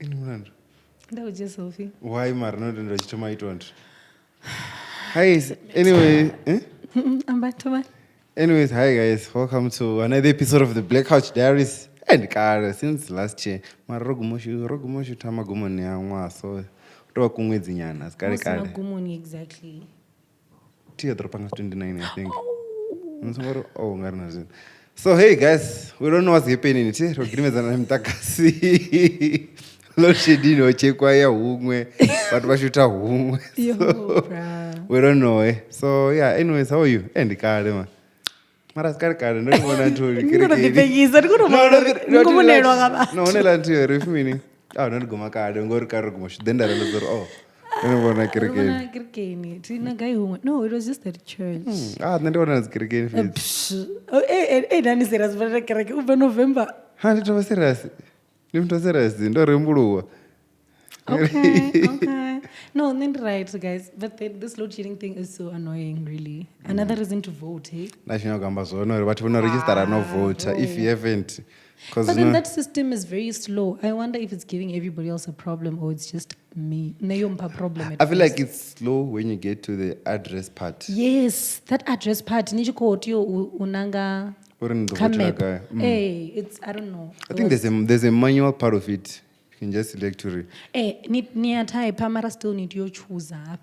That was just Sophie. Why Marno and Rajitoma? Hi, anyway. I'm back to my. Anyways, hi guys, welcome to another episode of the Black Couch Diaries. And God, since last year, my rogumoshu tamagumon ya so to kumwezi nyana. Skari kare. Gumoni exactly. Tia dropanga 29, I think. Oh, ngarna. So hey guys, we don't know what's happening. Rogrimeza na mtakasi. Lo shedino chekwa ya humwe, but washuta humwe. We don't know So yeah, anyways, how are you? And kare man. Mara skari kare ndo ngona ntuli no nela ntuli refimini ndo ngoma kare ngori kare kumosh denda relo zoro ngona kirikeni tina guy humwe. No, it was just at church. Ndona kirikeni Nani serious for kirikeni uve November. Ndito serious. Limto serious ndo rembuluwa. Okay. No, then right, guys. But this load shedding thing is so annoying, really. Another reason to vote, hey? National Gambazo, no, but we no register no vote if you haven't. But then that system is very slow. I wonder if it's giving everybody else a problem or it's just me. Problem. I feel like it's slow when you get to the address part. Yes, that address part. Unanga. Hey, it's I don't know. I think there's a manual part of it. You can just select to read. Near type, Pamara still need your chooser.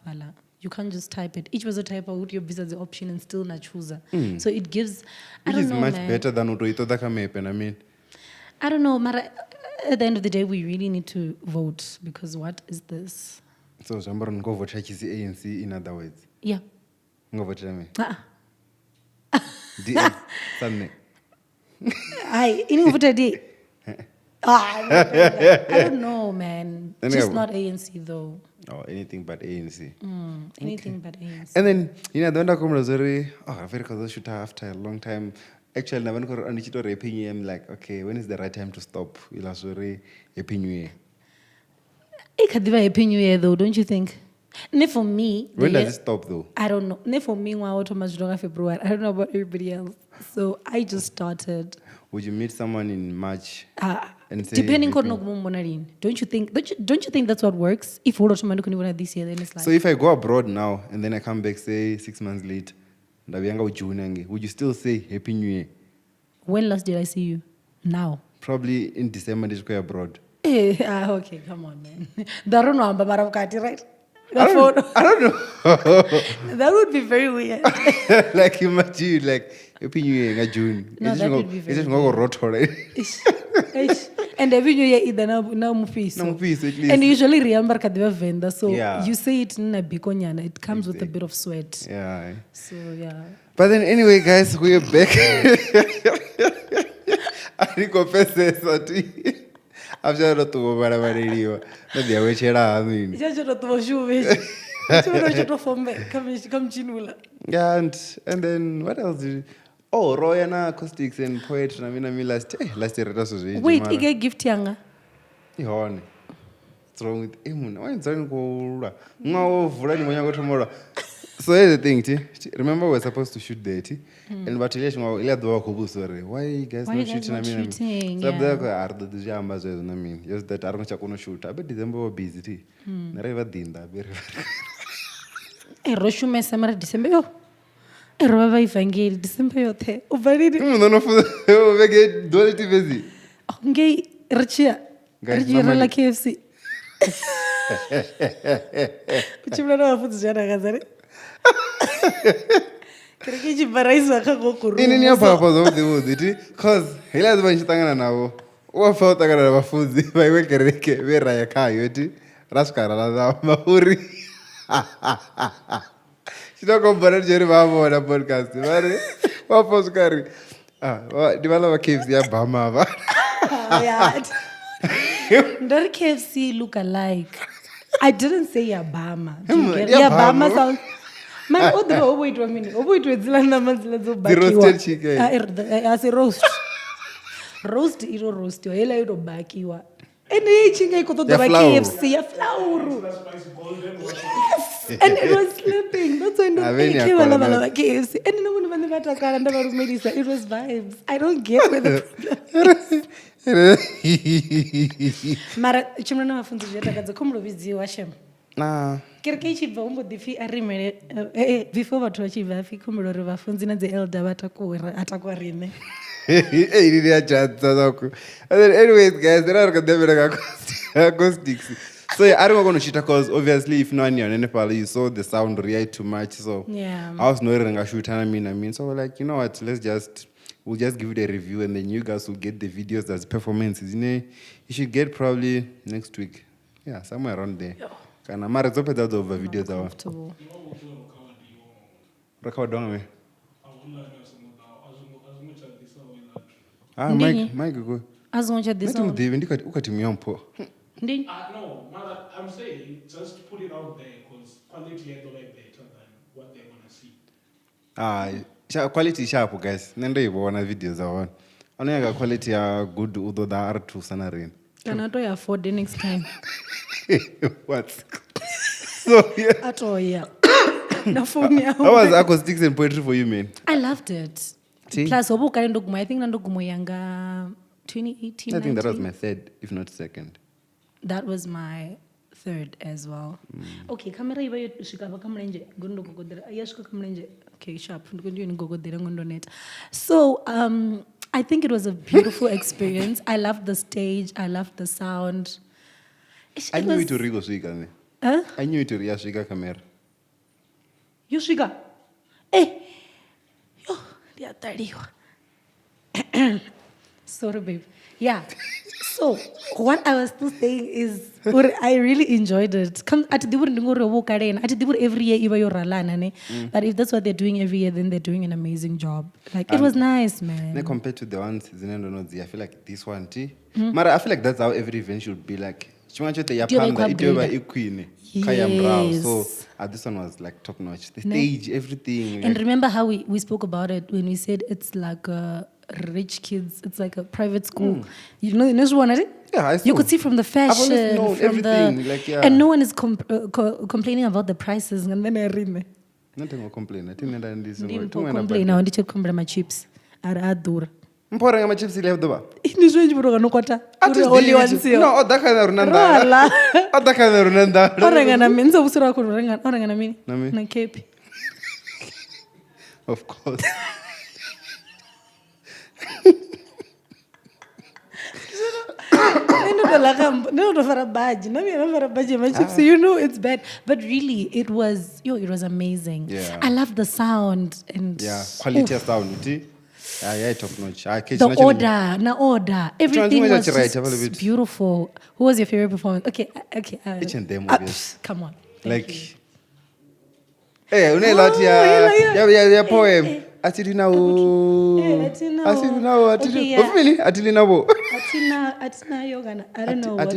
You can't just type it. Each was a type out your visa the option and still not chooser. So it gives. Which is much better than Utoitodaka. I mean. I don't know, Mara. At the end of the day, we really need to vote because what is this? So Jambaron go vote ANC in other words. Yeah. Go vote me. Something. I don't know, man. Just not ANC though. Oh, anything but ANC. Anything but ANC. And then the one come Rosary. I've heard shoot after a long time. Actually, I'm like, okay, when is the right time to stop? We'll sorry, Happy New Year. It could be Happy New Year though, don't you think? For me, when does it stop though? I don't know. For me, February. I don't know about everybody else. So I just started. Would you meet someone in March? And say, depending on don't you think that's what works? If this year, then it's like. So if I go abroad now and then I come back, say 6 months later, would you still say Happy New Year? When last did I see you? Now. Probably in December. Did you go abroad? Okay, come on, man. Right? I don't know. That would be very weird. Like imagine, like Happy New Year in June. No, that would be very weird. And every New Year either now mufis. And usually remember kadeva venda, so you say it in a bikonyana. It comes with a bit of sweat. Yeah. So yeah. But then anyway, guys, we're back. I think I'm sure not to go radio. Maybe I wish I mean. Yeah, and then what else did Royana acoustics and poetry. I mean last year was wait, you get gift younger. What's wrong with him? Why is that no tomorrow? So here's the thing, remember we're supposed to shoot there, and but why you guys not shooting? I mean, just that I don't shoot. I bet December were busy. Never dinda. Roshume Samara December. Rova Evangel December yote. Uvalidi. No, we get duality busy. Okay, Richia. Richia la KFC. Uchimla na futu jana gazare. Kirikiji baraisa kako kuru. Ini papa zo de cause hela zbanchitangana navo. Wa tangana na bafuzi baiwe kereke vera ya kayo eti raskara la mahuri. Sino compare jeri babo na podcast. Mare wa poskari. Divala wa KFC ya bama ba. Yeah. Don't KFC look alike. I didn't say Yabama. Yabama sounds. Man, wait a minute. Wait, the roasted chicken. As a roast. Roast, roast. You bakiwa. And the KFC, flour. Yes. And it was slipping. That's why I KFC. And no one it was vibes. I don't get where the problem is. mara chimwe na mafunzo zviyatakadza kombovidziwa shem Nah. kereke ichibva umbodifi arimere before vathu vachibva afi kumbira uri vafunzi nadzeelda vatakwarime Anyways, guys, there are acoustics. So yeah, I don't want to cheat because obviously if no one in Nepal, you saw the sound react too much. So yeah, I was not going to shoot. I mean, so we're like, you know what? We'll just give it a review, and then you guys will get the videos as performances. You should get probably next week. Yeah, somewhere around there. Kana mara zope za over videos awa. comfortable. Record on me. Ndingi? Mike go. Azonja this Nati one. mudhevi ukati myompo. Ndingi? No, Mara, I'm saying just put it out there because quality is way better than what they want to see. Quality sharp, guys. Nendo ibona videos awa. Anoyaga quality ya good udo da artu sanarin. Kana to afford the next time. What? So yeah. Atoya. Na phone ya. How was acoustics and poetry for you, man? I loved it. See? Plus obu kale ndokumo, I think nandokumo yanga 2018. I think that was 19. my third, if not second. That was my third as well. Okay, camera iba yoshika pakamlenje gondo gogodera. Yashika kamlenje. Okay, sharp. Ngondo gogodera ngondo net. So, I think it was a beautiful experience. I loved the stage. I loved the sound. I knew it to Rigo Swika. Huh? I knew it to Ria Swika camera. Yoshika. Eh. Yo, they are 30. Sorry, babe. Yeah. So, what I was still saying is, I really enjoyed it. Come at the every year, but if that's what they're doing every year, then they're doing an amazing job. Like, it was nice, man. Compared to the ones, I feel like this one, Mara, I feel like that's how every event should be like. So, this one was like top notch. The stage, everything. And remember how we spoke about it when we said it's like rich kids, it's like a private school. You know this one, right? Yeah, I saw. You could see from the fashion, known from everything, like, yeah. and no one is complaining about the prices. And then I read me. Nothing will complain. I think that this Complain now. Ndi check my chips. Adur. Mpora ngama chips ile abdoba. Ini swenji bro kanokota. Only one seal. No, odakana runanda. Odakana runanda. Orangana minzo busura ko orangana mini. Na kepi. Of course. So you know it's bad, but really it was amazing. Yeah. I love the sound and quality of sound. Yeah, top notch. The order, everything was just beautiful. Who was your favorite performance? Okay. Each and them, obvious. Come on. Like, hey, yeah, poem. Atina. Yogana. I don't know what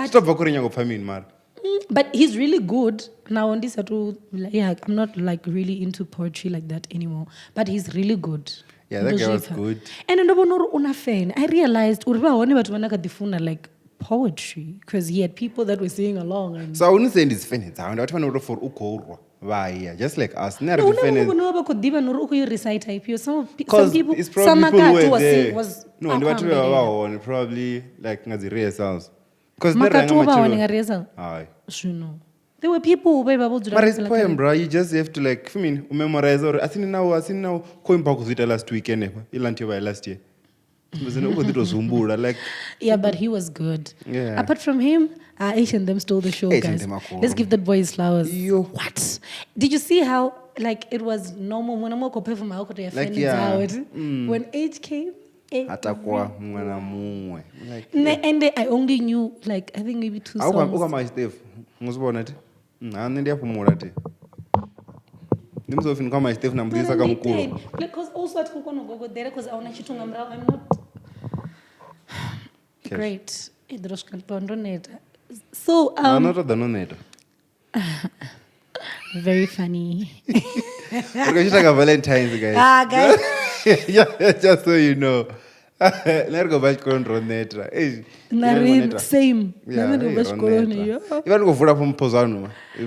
Stop bakuringa go famine, man. But he's really good. Now on this, I'm not like really into poetry like that anymore. But he's really good. Yeah, that guy was good. And una fan. I realized like poetry because he had people that were singing along. And so I wouldn't say this fan. I want for uko. Why? Just like us. No, recite some people. Some it's probably people who were there. Was no, and what we were probably like ngazi sounds. Because there were people who were but it's poem, bro. You just have to like, memorize or I think now going back to last weekend, last year. Like, yeah, but he was good. Yeah. Apart from him, Asian them stole the show, guys. Let's give that boy his flowers. Yo. What? Did you see how like it was normal when I'm from like, yeah. When age came? Like, And I only knew like I think maybe 2 songs. Because also at go there because I want to I'm not great. So very funny. Valentines, guys. Guys. Yeah, just so you know. Let go back on Ronetra. Same. Yeah, even go for from Posano. Do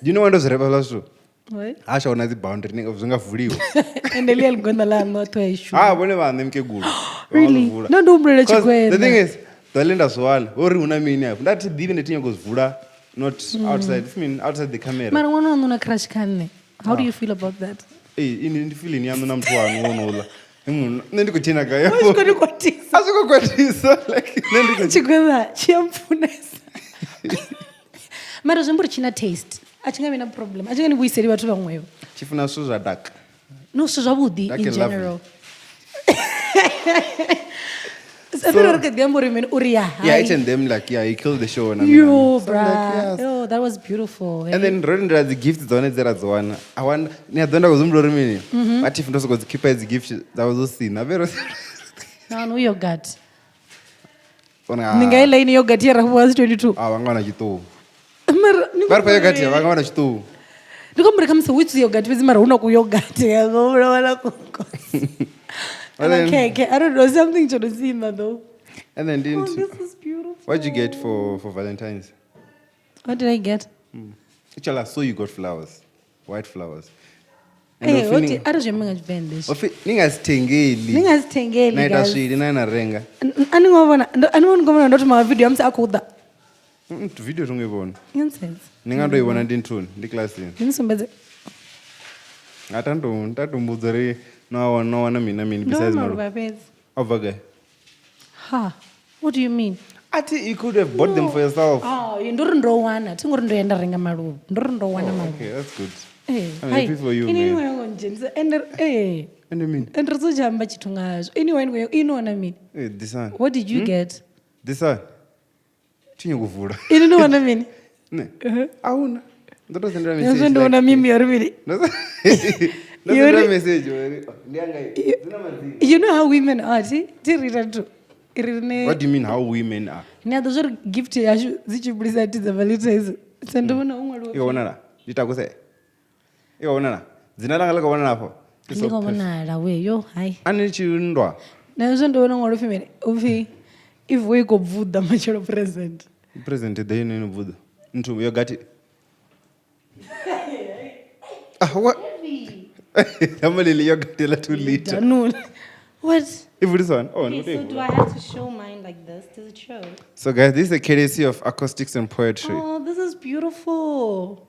you know when those rebels do? What? Asha on the boundary of Zunga Furio. And the little gondola not to issue. Whenever I'm good. Really? No, don't bring it. The thing is, the lenda swal, or una mini up. That's even the thing goes vura, not outside. I mean, outside the camera. Man, one on a crash can. How do you feel about that? Hey, in the feeling, I'm not one. Then you could change a guy. What's going to go to this? I was going to so like, then you could Chigwela, chiampunes. Marazambur china taste. I think I'm in a problem. I think we said what wrong with Chifuna Suza duck. no Suzabudi in Duck is general. Yeah, each and them like, yeah, you killed the show. And Yo, so bruh. like, yes. Yo, that was beautiful. And then Rodin the gift on it there as one. I want near the was mini. But if those keep as gift, that was also seen. No yogurt. Ninga line yogurt here was 22. I'm gonna get to. But for yogurt, I'm gonna get to. Look at comes which yogurt with Maruna yogurt. Okay, I don't know, something to see though. And then Oh, this is beautiful. What did you get for Valentines? What did I get? Actually, I saw you got flowers, white flowers. Hey, what I don't remember vend this. Ningas tengeli. Ningas tengeli. Naita shiri na renga. Ani ngona ndo ma video amsa akuda. Video tungibona. Nonsense. Ninga ndo ibona ndintuni ndi class ni. Nisombeze. Ndatombudzari no one mini besides Maru. Over Ha. What do you mean? Ati, you could have bought them for yourself. Oh, you don't know one. I think we're going to ring a maru. Don't know one. Okay, that's good. Hey, I'm happy for you, man. Hey. And I mean? And Rosa Jamba Chitungas. Anyway, you know what I mean? Hey, this one. What did you get? This one. Chinyo kuvura. You know what I mean? Ne. Auna. That doesn't You don't know what I mean, you're really. You know how women are, see? What do you mean how women are? Now those are gift you present to the Valentines. Send them on. You wanna? You talk with it. You wanna? Zinala like one apple. Yo, hi. I need you in door. Now, don't know what if we go food the mature present. Present the in wood. Into your got it. What? How many you got a 2 liter? No. What? If this one. Oh, Okay, no. so do I have to show mine like this? Does it show? So, guys, this is a courtesy of acoustics and poetry. Oh, this is beautiful.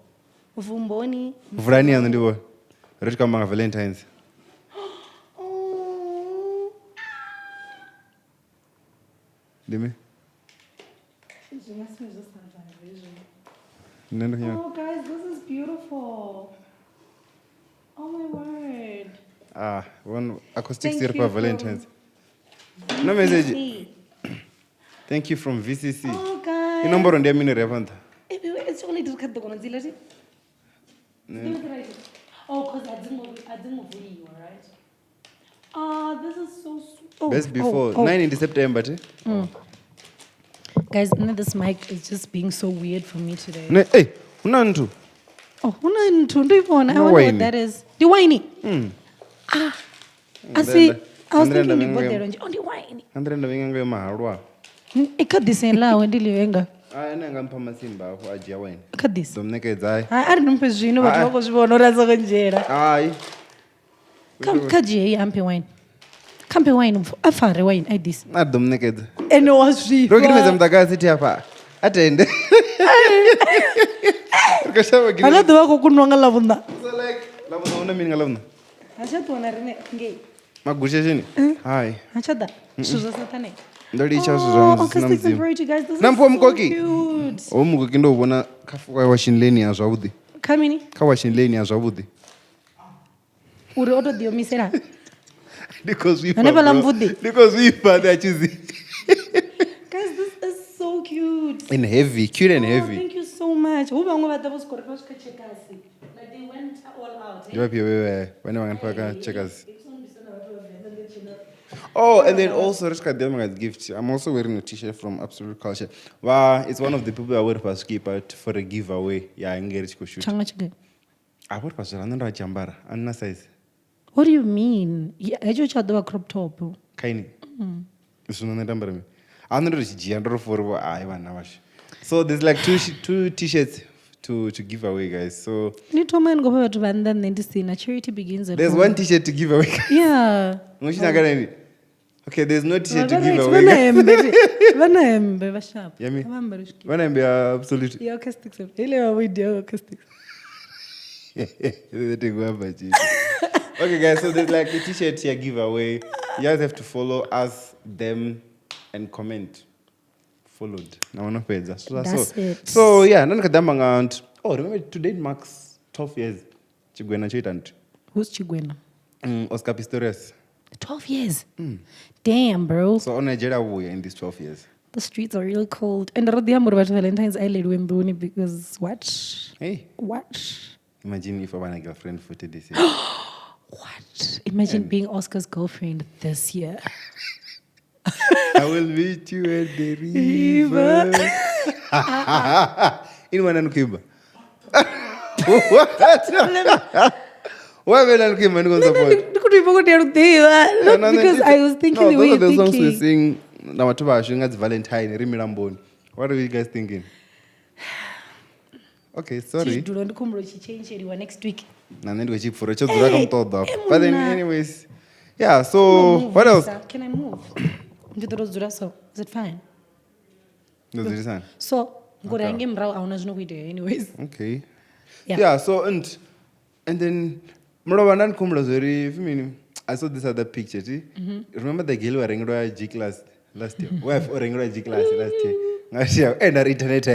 Vumboni. Vrani and the word. Rich come Valentines. Oh. Dime. Oh, guys, this is beautiful. Oh, my word. One acoustics Thank here you for Valentines. VCC. No message. Thank you from VCC. Oh, guys. You number on the mini revant. It's only to cut the one. Oh, because I didn't move you, right? Oh, this is so sweet. Oh, Best before 9 in September. Guys, this mic is just being so weird for me today. Hey, unantu. Oh, I wonder what that is. The whiny. I see. I was thinking you bought there on the whiny. Andrenda vinga mahalwa. It cut this in la when the livenga. Nanga mpama simba for ajia wine. Cut this. Domneke zai. I don't know if you know what was born or as a gangera. Ai. Come, Kaji, ampe wine. Campe wine, a far wine, like this. Not domneke. And it was free. Rogi mezamtaka city hapa. Attend. I got the work of Kunwanga Lavunda. So like, lavuna meaning alone. I said to an gay. Magushini. Hi. I said that. Susan Satane. Ndoli cha Oh, Susan. okay, stick and you guys. This is Nampo so mkoki. cute. Omukoki ndo ubona kafuka washinleni ya zwabudi. Kamini? Kawashinleni ya zwabudi. Uri oto dio misera. Because we father choosing. Guys, this is so cute. And heavy, cute and Oh, heavy. thank you so much. Who bang about those corpus checkers? Like they went all out. You happy when I can checkers. Oh, and then also as gift. I'm also wearing a t-shirt from Absolute Culture. Wow, it's one of the people I wear for skip out for a giveaway. Yeah, I engage to shoot. I wear for another jambara, and size. What do you mean? I just had a crop top. Kaini. I'm not gender for I want. So there's like two t-shirts to give away, guys. So need to man go to Vandan then to see charity begins at there's home. one t-shirt to give away. Yeah. No, she's not gonna. Okay, there's no t-shirt to give Vana away. hembe vashapa. Yummy. Avamba rushki. When I'm absolute. Yeah, acoustics. Ile wa video acoustics. Okay, guys, so there's like a t-shirt here giveaway. You guys have to follow us, them, and comment. Followed. Now, no page. That's it. So yeah, remember today marks 12 years. Chigwena Chitant. Who's Chigwena? Oscar Pistorius. 12 years. Damn, bro. So on Nigeria, we are in these 12 years. The streets are really cold. And the about Valentines I laid with Doni because what? Hey. What? Imagine if I want a girlfriend for this year. What? Imagine being Oscar's girlfriend this year. I will meet you at the river. In Wananukimba. What? Why will Wananukimba go support? Because I was thinking the way you're the songs we thinking. sing, that's Valentine, Rimirambon. What are you guys thinking? Okay, sorry. Do not come change it next week. And then we cheap for a shot. But then, anyways, yeah. So Move, what else? Lisa. Can I move? So is it fine? No, there isn't. So go down game raw. I want to know video anyways. Okay. Yeah. Yeah. So and then Murabanan Kumrazori. I saw this other picture. Remember the girl wearing G class last year? Wife wearing G class last year. And our internet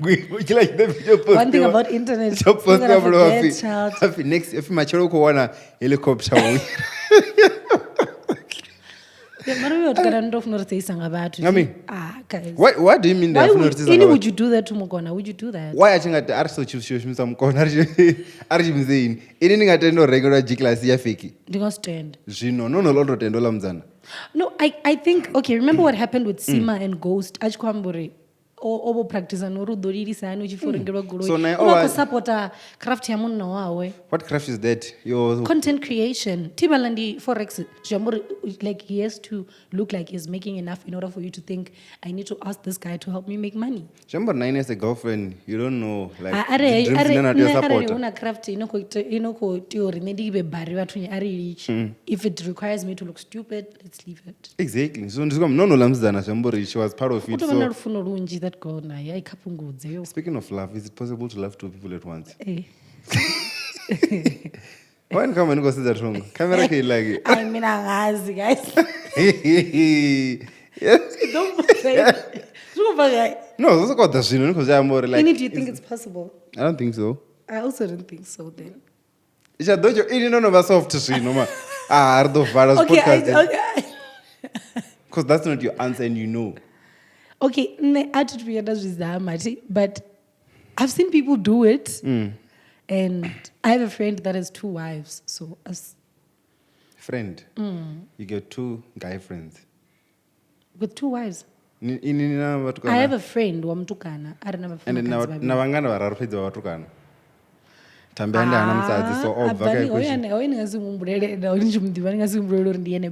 which like the video post. One thing about internet. Post next if my children wanna helicopter. I mean, guys. what do you mean? Why would you do that to Mugona? Would you do that? Why I think that are so choose some corner? Are you saying anything at no regular G class? Yeah, fake. Do not stand. No, lot of $10. No, I think okay. Remember what happened with Sima and Ghost? Ajkwambure. Obo practice and oru doriri sana uchifurengerwa guru. So now Unako supporta craft ya muna wawe. What craft is that? Your Content creation. Tibalandi forex. Like he has to look like he's making enough in order for you to think I need to ask this guy to help me make money. Remember 9 as a girlfriend, you don't know like Una craft inoko theory nedibe bari watu ari if it requires me to look stupid, let's leave it. Exactly. So no lamzana Shambori, she was part of it. So That girl na ya ikapungudze. Speaking of love, is it possible to love two people at once? Eh. Why come and go see that wrong? Camera can like I mean, angazi guys. Don't say it. No, that's got the scene because I'm more like. Do you think it's possible? I don't think so. I also don't think so then. Isha dojo ini no va soft to no ma. Ardo varas podcast. Okay. Because that's not your answer and you know. Okay, but I've seen people do it, and I have a friend that has 2 wives. So as friend, you get 2 guy friends with 2 wives. I have a friend wamtukana. I don't have a friend. And na vangana vararupedza vatukana. Tambanda ana mutsadzi so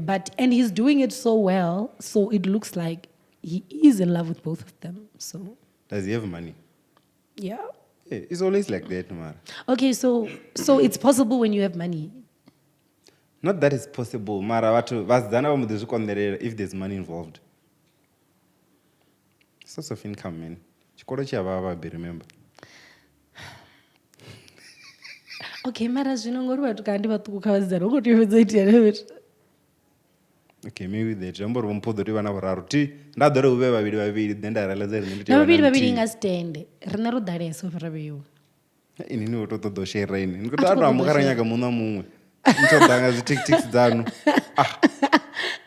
but and he's doing it so well, so it looks like he is in love with both of them. So does he have money? Yeah. It's always like that, Mara. Okay, so it's possible when you have money. Not that it's possible, Mara. If there's money involved. Source of income, man. Remember. Okay, Mara, okay, maybe the jumbo won't put the river now. Not the river, then I realized that. No, we a stand. Renaro Dare, so for you. In new to share rain. In good Ramukaranga Munamu. As ticks down.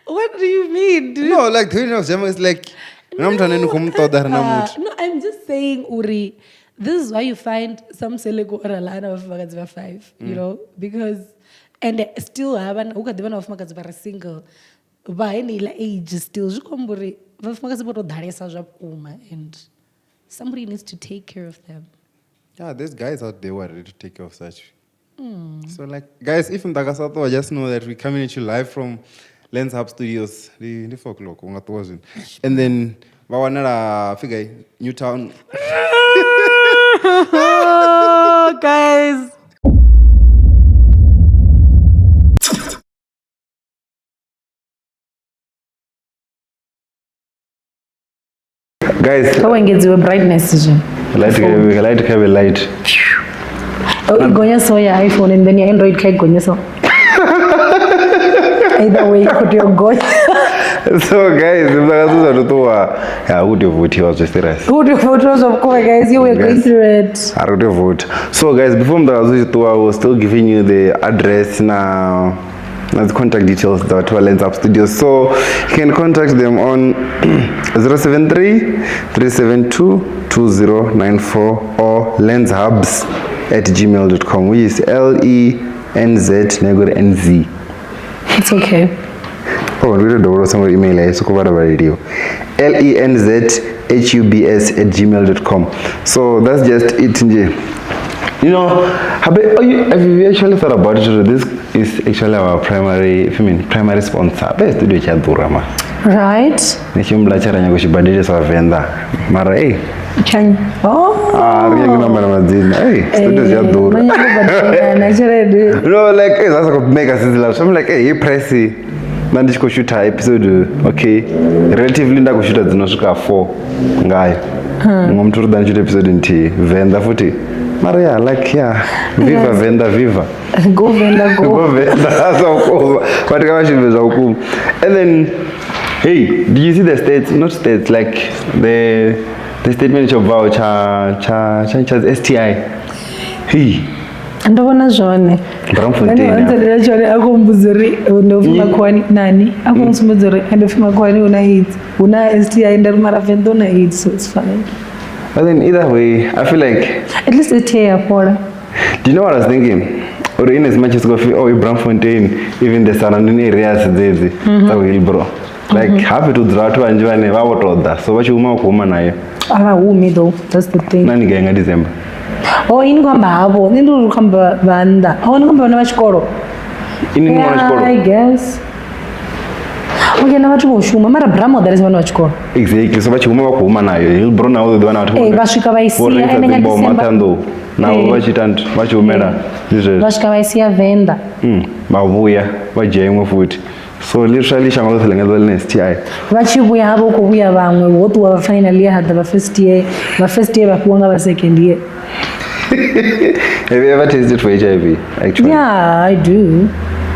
What do you mean? No, like, is like. No, I'm just saying, Uri, this is why you find some Selego or Alana of Magaziva 5, you know, because, and still have an Ukadivana of Magaziva single. By any age, still, and somebody needs to take care of them. Yeah, there's guys out there who are ready to take care of such. So, like, guys, if in Tagasato, just know that we're coming at you live from Lens Hub Studios, the 4 o'clock, and then Bawanara figure Newtown. Guys. Guys, How engage your brightness? light have a light. Oh, you go so your iPhone and then your Android can go so. Either way, could you go? So guys, if would you vote? You also serious. Who do you vote? Of course, guys, you were going through it. I would vote. So guys, before I was still giving you the address now. The contact details that were Lens Up Studios. So you can contact them on 073-372-2094 or lenshubs@gmail.com, which is LENZ. It's okay. Oh, we don't know some email. So cover the radio. LENZHUBS@gmail.com. So that's just it. You know, have you actually thought about it? This is actually our primary sponsor. Best studio cha Durama. Right. Nichimla cha ranyago shibadile sa venda. Mara Chanya. Oh. Riya ngina mara mazina. Studio cha Dura. No, like that's like mega sizzle. So I'm like, hey, pressy. Nandishko shoot episode. Okay. Relatively ndako shoot zinosvika 4 ngayo. Ngomturu dan shoot episode nti venda futi. Maria, like, yeah, viva, venda, viva. Go, venda, go. Go, venda, but and then, hey, do you see the states? Not states, like the statement of voucher, STI. Hey. And the one is Johnny. Bramfontein. Una STI and Maravendona eats, so it's fine. But then either way, I feel like at least it's here for. Do you know what I was thinking? Or in as much as go feel Bramfontein, even the surrounding areas there, bro. Like happy to draw to enjoy and never told that. So what you want woman I me though, that's the thing. Nani gang in December. Oh, in Gambabo, then you come banda. Oh, no, I guess. Okay, now what you shuma mara bramo there is one watch call. Exactly. So what you want woman I he'll burn out the one out. Hey, Vashika Vaisia and Matando. Now what you don't what you matter. Vashika Vaisia venda. Babuya, what jam of food. So literally Shamal wellness TI. What you have what we finally had the first year, the second year. Have you ever tasted for HIV? Actually? Yeah, I do.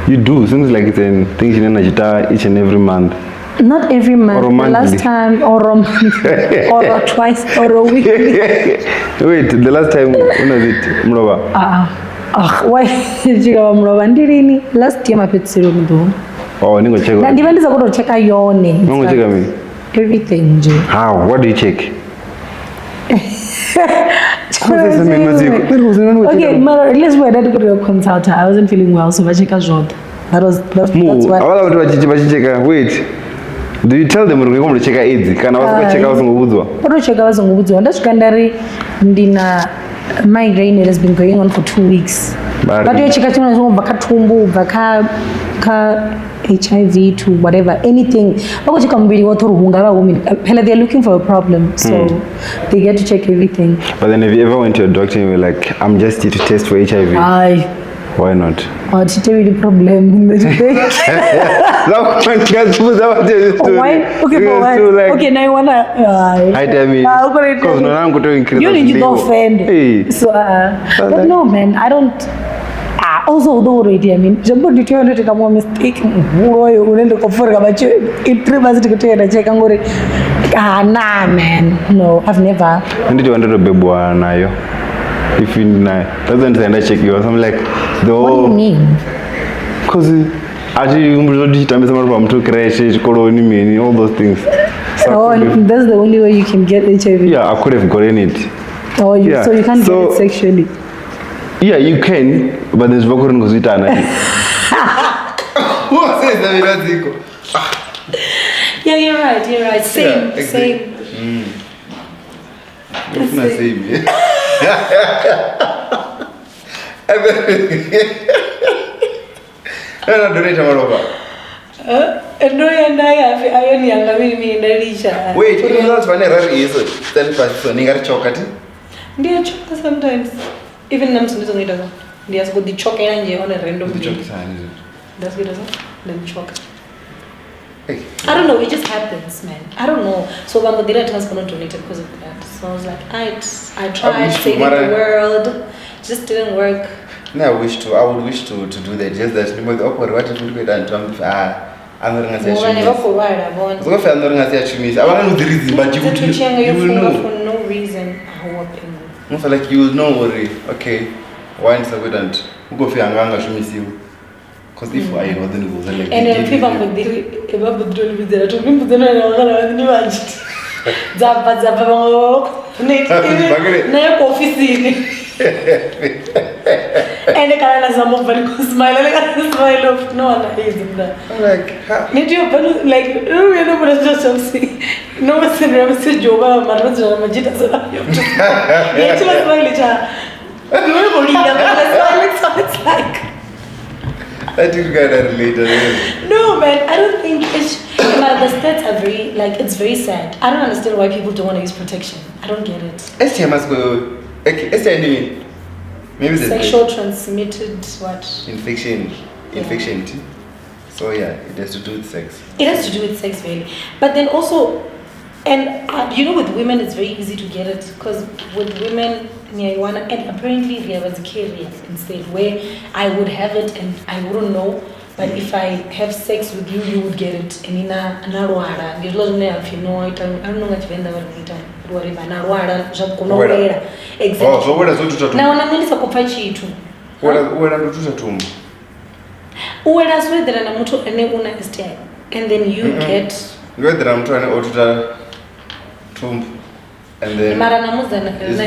You do? Seems like it's a thing in Najita each and every month. Not every month. Or the last time, or a month, or twice, or a week. Wait, the last time, when was it? Mroba? Why did you go Mroba? Ndirini? Last year, my pet serum do. Oh, you go check. Now, even if I go to check your name. No, check me. Everything, Jay. How? What do you check? Okay, let's wait. I had to go to a consultant. I wasn't feeling well, so I checked a job. That's what. Wait. Do you tell them we're going to check AIDS? Can I also check out some Ubudwa? What do check out some Ubudwa? That's secondary. Dina migraine has been going on for 2 weeks. But you check out Bakatumbu, Baka HIV to whatever, anything. They're looking for a problem, so they get to check everything. But then, have you ever went to a doctor and you were like, I'm just here to test for HIV? Why not? Oh, to tell you the problem. Why? Okay, but why? Okay, now you wanna. I tell me. Because no, I'm going to increase. You need to offend. Hey. So, but no, man, I don't. Also, already, I mean, jumbo did you take a more mistake? Boy, we need to confirm about you. It prevents to take a check and go. Nah, man. No, I've never. When did you want to be born? If you doesn't send a check, you or something like the. What do you mean? Because actually, you to crash, all those things. So that's the only way you can get HIV. Yeah, I could have gotten it. Oh, so you can't get it sexually. Yeah, you can, but there's no going to sit on it. Who says that? Yeah, you're right. Same, yeah, same. It's not same, yeah. No, donate all over. No, and I only have me in the Risha. Wait, you know what's funny? Is then for Ningar chocolate? Dear chocolate sometimes. Even them some little needle. There's good the chocolate and on a random. That's good, isn't it? Then chocolate. Hey. I don't know, it just happens, man. I don't know. So when the director was going to donate because of that. So I was like, I tried saving the world. It just didn't work. No, I would wish to do that. Just that what if we do it and I'm not going to say I never forward. I want. So if I'm not going to say I want to know the reason, but you will know for no reason. I feel like you will know. Okay, why is it and who go for Anganga Shumisi? Because if I know, then it was like. And then people would be able to do with the room, but then I don't know. Zappa, no office. And the kind of some of them smile of no one is in there. Like, need you like, oh, we know what is just something. No one's in a message over Marvin Majita. Yes, was my little. So it's like. I didn't get that related. No, man, I don't think it's. The stats are very, like, it's very sad. I don't understand why people don't want to use protection. I don't get it. STI must go. STI, maybe sexual transmitted what? Infection. So yeah, it has to do with sex. It has to do with sex, really. But then also, and you know, with women, it's very easy to get it because with women, and apparently there was a carrier instead where I would have it and I wouldn't know. But if I have sex with you, you would get it. And in a naruara, you don't know if you know it. I don't know what you end up with it. Whatever, naruara, exactly. Oh, so what does it do? Now, I'm going to say too. What does it do? What else with the Namuto and Neguna STI? And then you get. Whether I'm trying to order tomb and then. Maranamuza,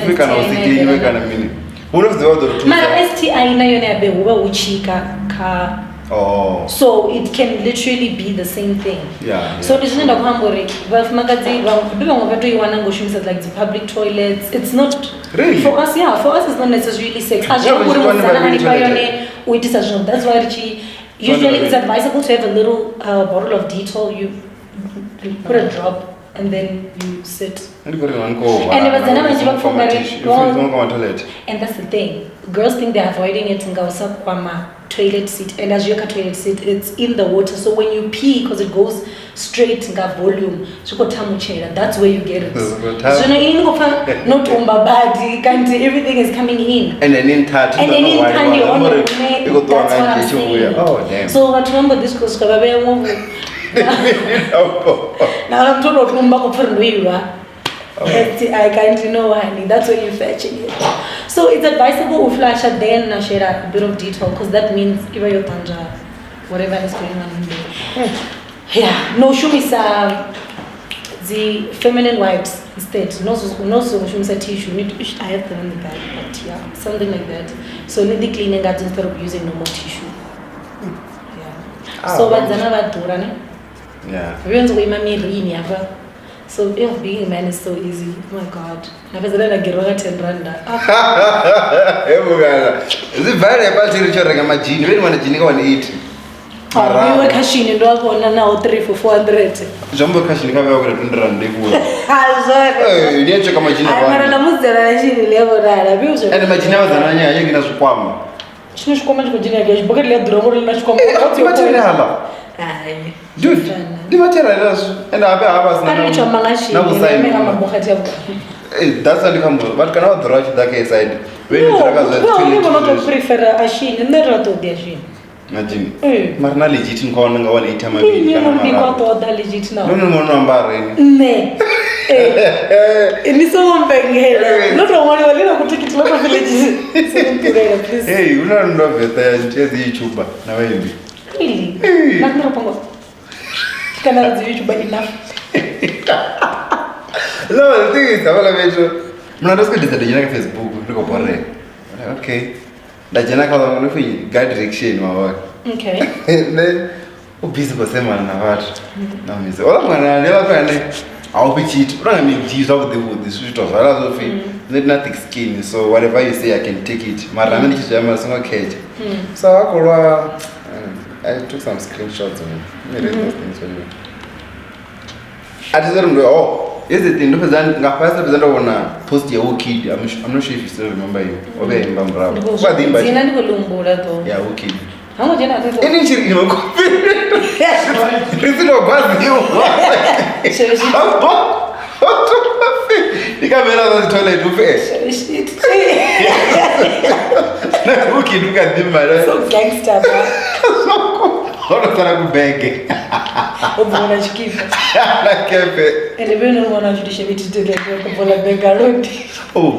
we can also clean you can a minute. One of the other two. My STI, Uchica. Oh. So it can literally be the same thing. Yeah. So it's not a hamburi. Well, magazine, like the public toilets. It's not really for us. Yeah, for us it's not necessarily sex. That's why usually it's advisable to have a little bottle of Dettol. You put a drop and then you sit. And it was and that's the thing. Girls think they're avoiding it and go toilet seat, and as your toilet seat, it's in the water. So when you pee, because it goes straight in that volume, that's where you get it. So not body, everything is coming in. And then in touch. And then in that's what I'm saying. Oh damn. So I remember this because now I'm talking about I can't know, honey. That's where you're fetching it. So it's advisable to flash and then share a bit of detail because that means give your tanja, whatever is going on in there. Yeah, no shumisa the feminine wipes instead. No shumisa tissue. I have them in the bag, but yeah, something like that. So need the cleaning that instead of using normal tissue. Yeah. So what's another durane? Yeah. Everyone's way my so being a man is so easy. Oh my God. Never said I get over 10 randa. Is it very about to reach a gene? When one genie on eat? We were cashing in dog on now 3 for 400. Jumbo cashing over 100. You need to come a genie. I'm a Muslim level that I use it. And imagine I was an anya, you can ask Quam. She's coming to Virginia, but let the road not come. Dude, the materials and I was that's only come. What can I rush that case side? No, prefer a sheen and never to the sheen. Imagine. Marna legit in calling one 8 times. You got legit now. No, Nay. And it's all begging here. Not one little ticket to the village. Hey, you don't know it. There's YouTuber. Now, really? Not can I do YouTuber enough? No, the thing is, I'm not just going to the Facebook. Okay. The general guide direction. Okay. And then, busy for them and what? No, Miss. All I'm going to never I'll be cheat. I mean, cheese out the wood, the street of let nothing skin. So, whatever you say, I can take it. Maramani is a cage. So, I took some screenshots of it. I just don't know. Is it in the present? I want to post your kid. I'm not sure if you still remember you. Yeah, kid. How much you Any shit, you know, it's not bad. You can't be out of the toilet to face. Look at them, man. So gangster, How does that go beg? Obona chikifa. Like a And even no one to shave it to the Bola Bengarod. oh,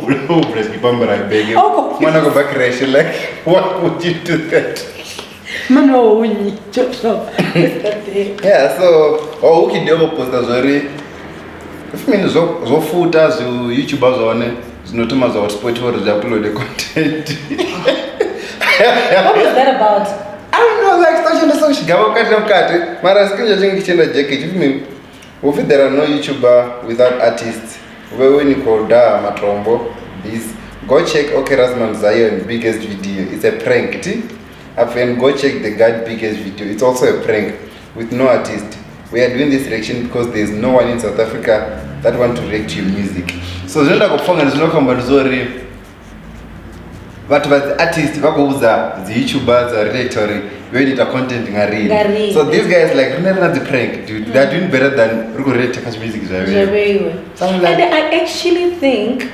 bless you, Bamba, beg. Oh, When I go back, Rachel, like, what would you do that? Mano, we chop. Yeah, so, oh, okay, the opposite as well. If I mean, so footers, YouTubers on it, it's not too much about sport or they upload the content. What was that about? I don't know, like, such and such. Gabo cut. Mara screen judging kitchen jacket. If me, if there are no YouTuber without artists, when you call da matrombo, this go check OK Rasman Zion biggest video. It's a prank. And go check the God biggest video. It's also a prank with no artist. We are doing this reaction because there is no one in South Africa that want to react to your music. So zenda kufunga ndinokhamba zori but artists vakuuza the YouTubers are relatory when it content ngari. So these guys like remember the prank, dude. They are doing better than relate to music. And I actually think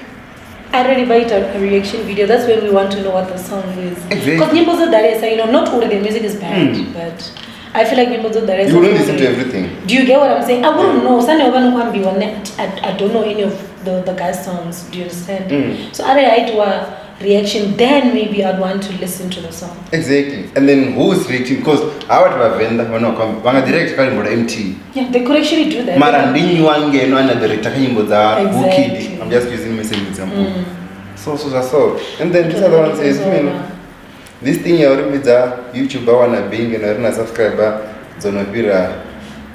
I really write a reaction video. That's when we want to know what the song is. Because nyimbo zo dare say, you know, not all the music is bad, but I feel like nyimbo zo dare. You don't listen to everything. Do you get what I'm saying? I wouldn't know. I don't know any of the guy's songs. Do you understand? So I do a reaction, then maybe I'd want to listen to the song. Exactly. And then who's reacting? Because I would have a vendor when direct calling MT. Yeah, they could actually do that. Marandini wange no under the Exactly. I'm just using myself as an example. So. And then this other one says, this thing you already with YouTuber wanna being and a subscriber, Zonapira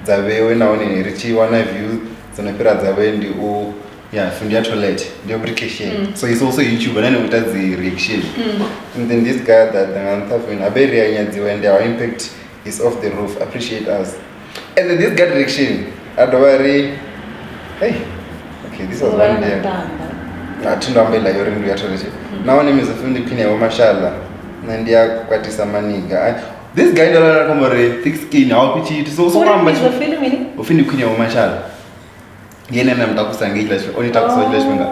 Zawe na one Richie wanna view, Zonapira Zawe and the yeah, from the toilet, the application. So he's also a YouTuber and does the reaction. And then this guy that when when their impact is off the roof, appreciate us. And then this guy reaction, Adwari, hey, okay, this was one day. I turned on like you're in the now name is a film opinion of Mashallah. Nandia Quatisa Maniga. This guy don't come over thick skin, how pitchy it is also one much of film opinion of Mashallah. Yena na mtakusanga English, only talks English manga.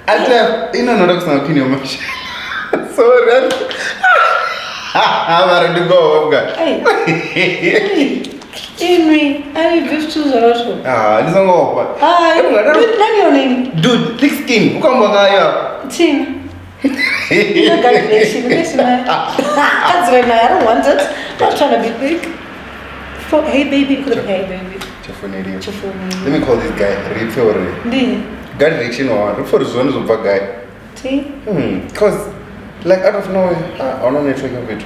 Ata ina ndo kusanga opinion of Mashallah. Sorry. I'm ready to go, Hey. Henry, I have to also. This one go. Dude, nani your name? Dude, thick skin. Ukambo kaya. Tim. You got reaction. That's right now. I don't want it. I'm trying to be big. Hey baby, could have hey baby. Let me call this guy. Read for God reaction or for zones of a guy. See? Because like out of nowhere, I don't network of it.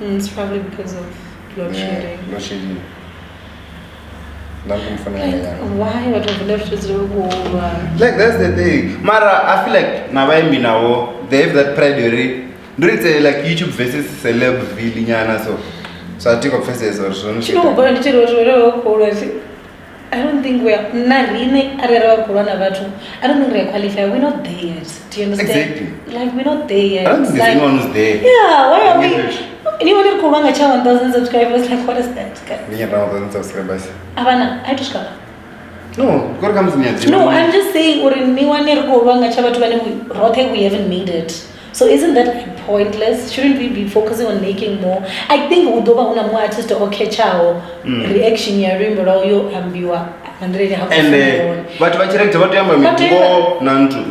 It's probably because of load shedding. Load shedding. Why would have left this over? Like that's the thing. Mara, I feel like now they have that pride already. Do it like YouTube versus celeb vilignana so I think of faces or so. You know, but I don't think we're not really. I don't think we're qualified. We're not there yet. Do you understand? Exactly. Like we're not there yet. I don't think there's anyone who's there. Yeah, why are we? Anyone who calling a child 1,000 subscribers, like what is that? We have 1,000 subscribers. Avana, I just got. No, God comes in. No, I'm just saying, or anyone who calling a child we haven't made it. So isn't that like pointless? Shouldn't we be focusing on making more? I think udoba una more artist or chao reaction ya rimbo ra yo ambiwa and really have but direct what you go nantu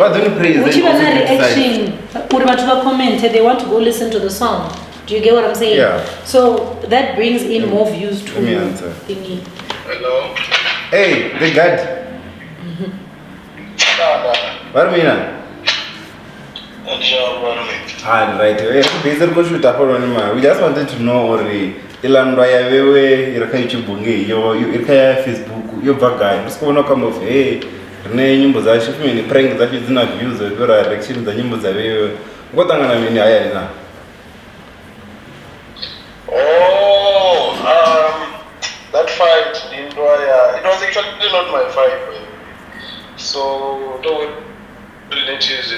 what don't praise them reaction uri vatu va comment they want to go listen to the song. Do you get what I'm saying? Yeah. So that brings in more views to me answer. Hello. Hey, the God. What do you mean? Right. We just wanted to know ilandwa ya wewe iraka YouTube nge yo iraka ya Facebook yo bagay usikubona kama of hey rine nyimbo za shifu ni prank za zina views or reaction za nyimbo za wewe ngotangana mimi haya ina that fight it was actually not my fight, so don't relatives,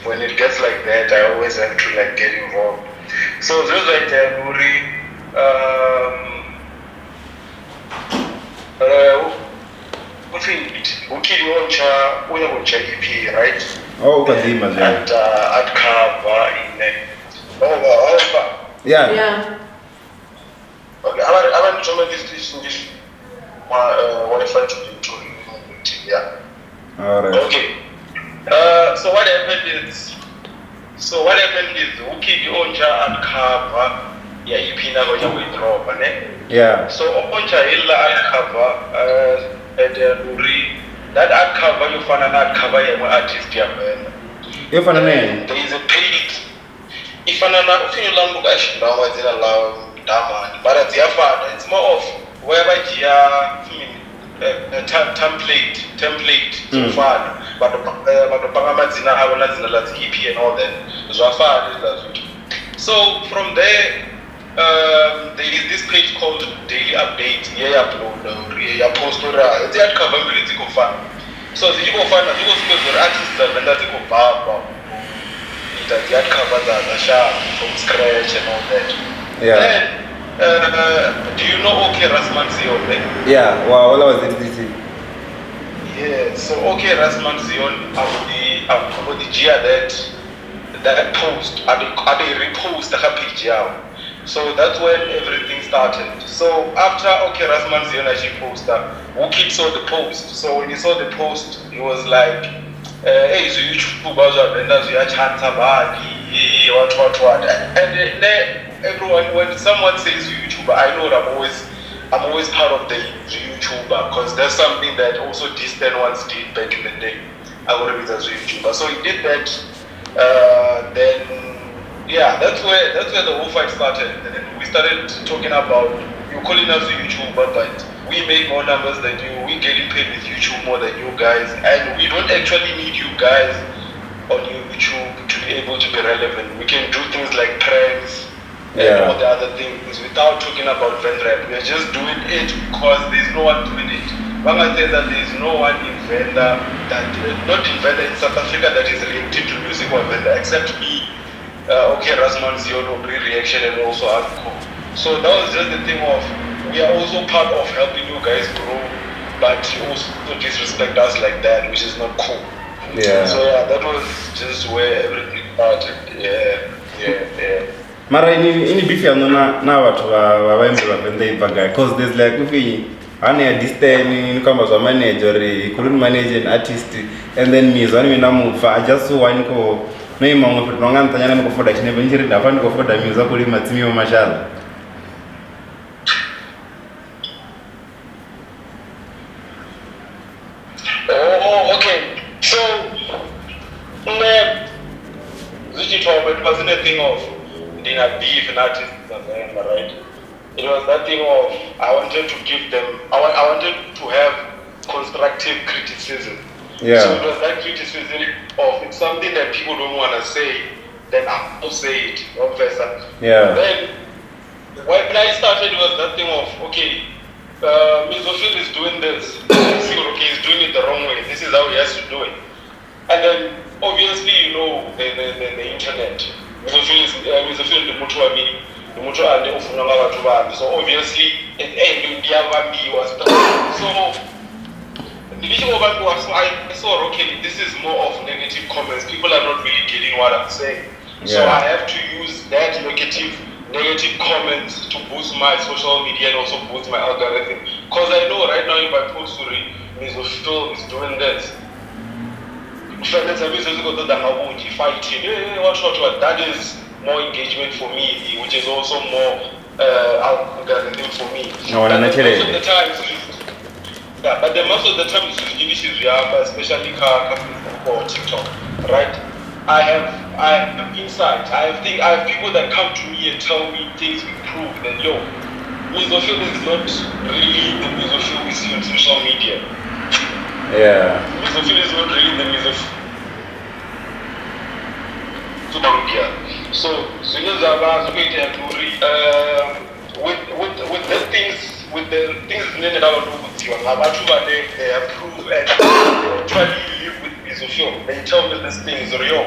when it gets like that, I always have to like get involved. So those like Nuri, EP, right? Oh, Kadima, And at cover in yeah. Yeah. Okay, I want to make this Wi-Fi to yeah. All right. Okay. So what happened is Uki Onja and cover Ipina go withdraw, Yeah. so Onja illa and cover at Nuri that ad cover you find an ad cover artist If I'm name. there is a page. If I'm not feeling long actually now I didn't allow Daman, but at the other it's more of whereby template to find but the Pangamazina have another EP and all that. So from there there is this page called Daily Update. Yeah, upload, yeah, post, it's a cover ability to find. So the you go find you go see the artists that go bar. That covers the sharp from scratch and all that. Yeah. Then, do you know OK Rasman Zion? Yeah. Wow. What was it? Yeah. So OK Rasman Zion, about the Gia that post, they repost the page out. So that's when everything started. So after OK Rasman Zion actually posted, Wookie saw the post. So when he saw the post, he was like, hey, so YouTubers are vendors, you are what. And everyone, when someone says YouTuber, I know that I'm always part of the YouTuber because there's something that also distant ones did back in the day. I would have been as a YouTuber. So he did that. Then yeah, that's where the whole fight started. And then we started talking about you calling us a YouTuber, but we make more numbers than you. We getting paid with YouTube more than you guys, and we don't actually need you guys on YouTube to be able to be relevant. We can do things like pranks and all the other things without talking about vendor. We are just doing it because there's no one doing it. Banga says that there's no one in vendor not in vendor in South Africa that is related to music or vendor except me. Okay, Rasman Ziono, Reaction, and also Hardcore. So that was just the thing of we are also part of helping you guys grow, but you also disrespect us like that, which is not cool. Yeah. So yeah, that was just where everything started. Yeah. Mara ini beef ya na watu wa wembe wa vende ipaga because there's like ufi ani a distance ni kama za manager couldn't manage an artist and then me zani na mufa I just so one ko nei mango fit nonga ntanya na ko foda kine benjiri da fandi ko foda music ko lima timi wa mashala. Oh, okay. So it wasn't a thing of dinner beef and artists and then, right? It was that thing of I wanted to give them I wanted to have constructive criticism. Yeah. So it was that criticism of it's something that people don't want to say, then I'll say it, Professor. Yeah. Then when I started, it was that thing of okay, Mizophil is doing this. Okay, he's doing it the wrong way. This is how he has to do it. And then obviously, you know, the internet. Mizophil is the mutual meaning. The mutual and the so obviously, it was so. I saw okay, this is more of negative comments. People are not really getting what I'm saying. Yeah. So I have to use that negative comments to boost my social media and also boost my algorithm. Because I know right now if I post to Mizophil is doing this. That is more engagement for me, which is also more algorithm for me. No, most of the time, but most of the time, especially or TikTok, right? I have insight. I have people that come to me and tell me things we prove that Mizophil is not really the Mizophil we see on social media. Yeah. Mizophil is not really the Mizophil. So with the things related to they approve and try to live with Mizofil. They tell me this thing is real.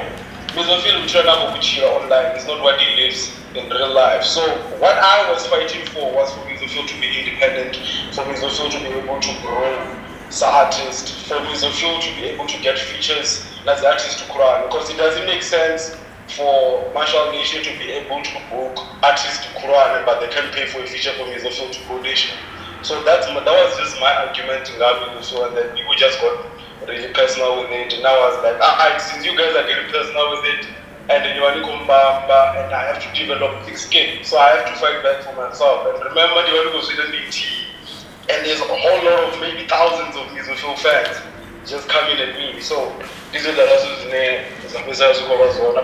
Mizofil will turn up online. It's not what he lives in real life. So what I was fighting for was for Mizofil to be independent, for Mizofil to be able to grow as an artist, for Mizofil to be able to get features as an artist to Quran. Because it doesn't make sense for Marshall Nation to be able to book artists to Quran, but they can't pay for a feature for Mizofil to go nation. So that was just my argument in Mizofil, and then people just got really personal with it. And I was like, since you guys are getting personal with it, and then you want to come back, and I have to develop thick skin, so I have to fight back for myself. And remember, you want to go Sweden DT, and there's a whole lot of maybe thousands of Mizofil fans just coming at me. So these are the lessons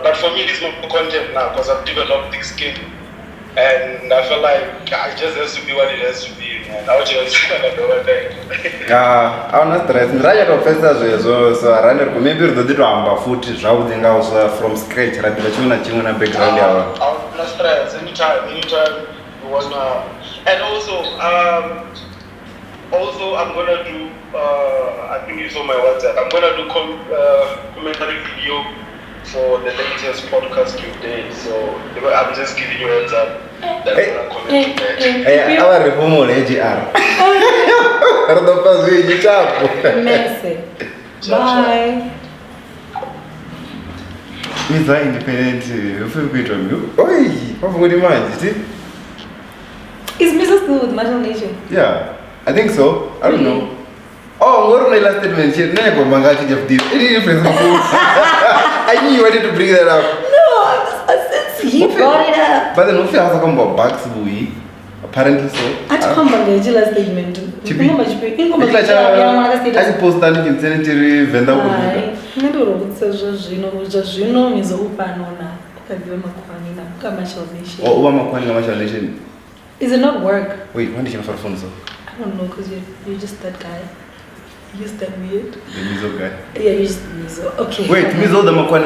but for me, it's not content now because I've developed thick skin, and I feel like it just has to be what it has to be. And I'll just I'm not stressed. Right at officers, so I ran a maybe the drama footage from scratch. Right, the background. I'm not stressed. Anytime you wanna. And also I'm gonna do. I think it's on my WhatsApp. I'm gonna do commentary video for the latest podcast today. So I'm just giving you a heads up. Hey, our reform AGR. Bye. Miss independent, you. Oi, what would you mind? Is Mrs. still with Marshall Nation? Yeah, I think so. I don't know. Oh, what my last statement? She never managed of this. Any difference? I knew you wanted to bring that up. No, he brought it up. But then, if you ask about Bugs, apparently so. I had to come back to the statement. I suppose that you can send it to vendor. Is it not work? Wait, when did you have a phone? I don't know, because you're just that guy. You're just that weird. The Mizo guy? Yeah, you're just Mizo. Okay. Wait, Mizo the Makwani.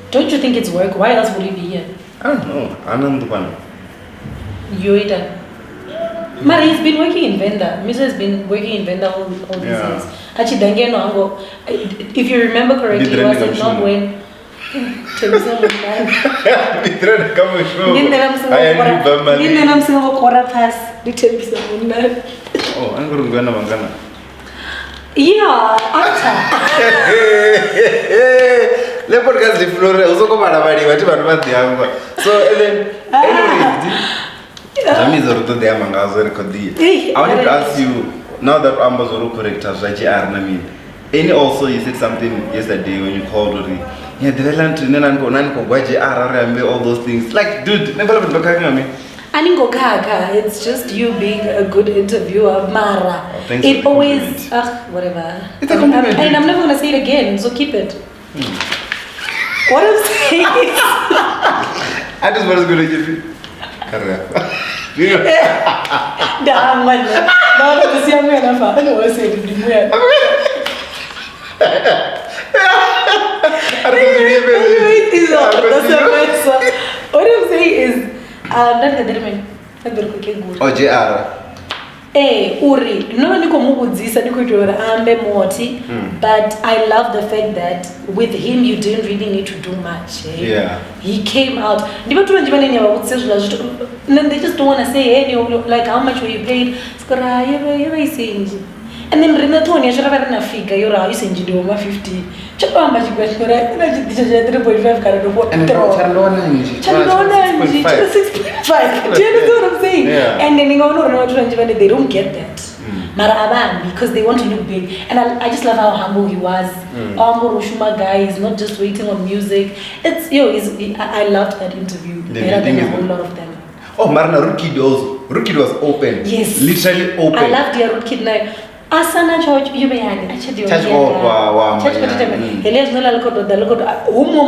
Don't you think it's work? Why else would he be here? I don't know. Anandupan. Yoida. Mara, he's been working in vendor. Mizo has been working in vendor all these years. Actually, if you remember correctly, was it not when Oh, I'm going to go to yeah, after. Le podcast di Flore, uso come la vari, faccio per fare diamo. So then anyway, I wanted to ask you, now that Amazon correct as Raji any also you said something yesterday when you called Ori. Yeah, the all those things. Like, dude, never been talking to me. It's just you being a good interviewer, Mara. Oh, it always, whatever. It's a compliment. And I'm never going to say it again, so keep it. What I'm saying is... I just want to go to you. Damn, man. Now that you see me, I don't want to say it. What I'm saying is, oh, JR. Uri, no but I love the fact that with him you didn't really need to do much. Yeah. He came out. Then they just don't want to say, hey, like how much were you paid? And then Renato, I should have had a figure. You're using Jidoma 50. Chapamba, you guys, and 3.5 6.5. Do you understand what I'm saying? Yeah. And then they don't get that. Maraban, because they want to look big. And I just love how humble he was. Humble Roshuma guy, he's not just waiting on music. I loved that interview better than a whole lot of them. Oh, Marna, Rootkid was open. Yes. Literally open. I loved your Rootkid now. Asana church you behind actually church wow Elias no look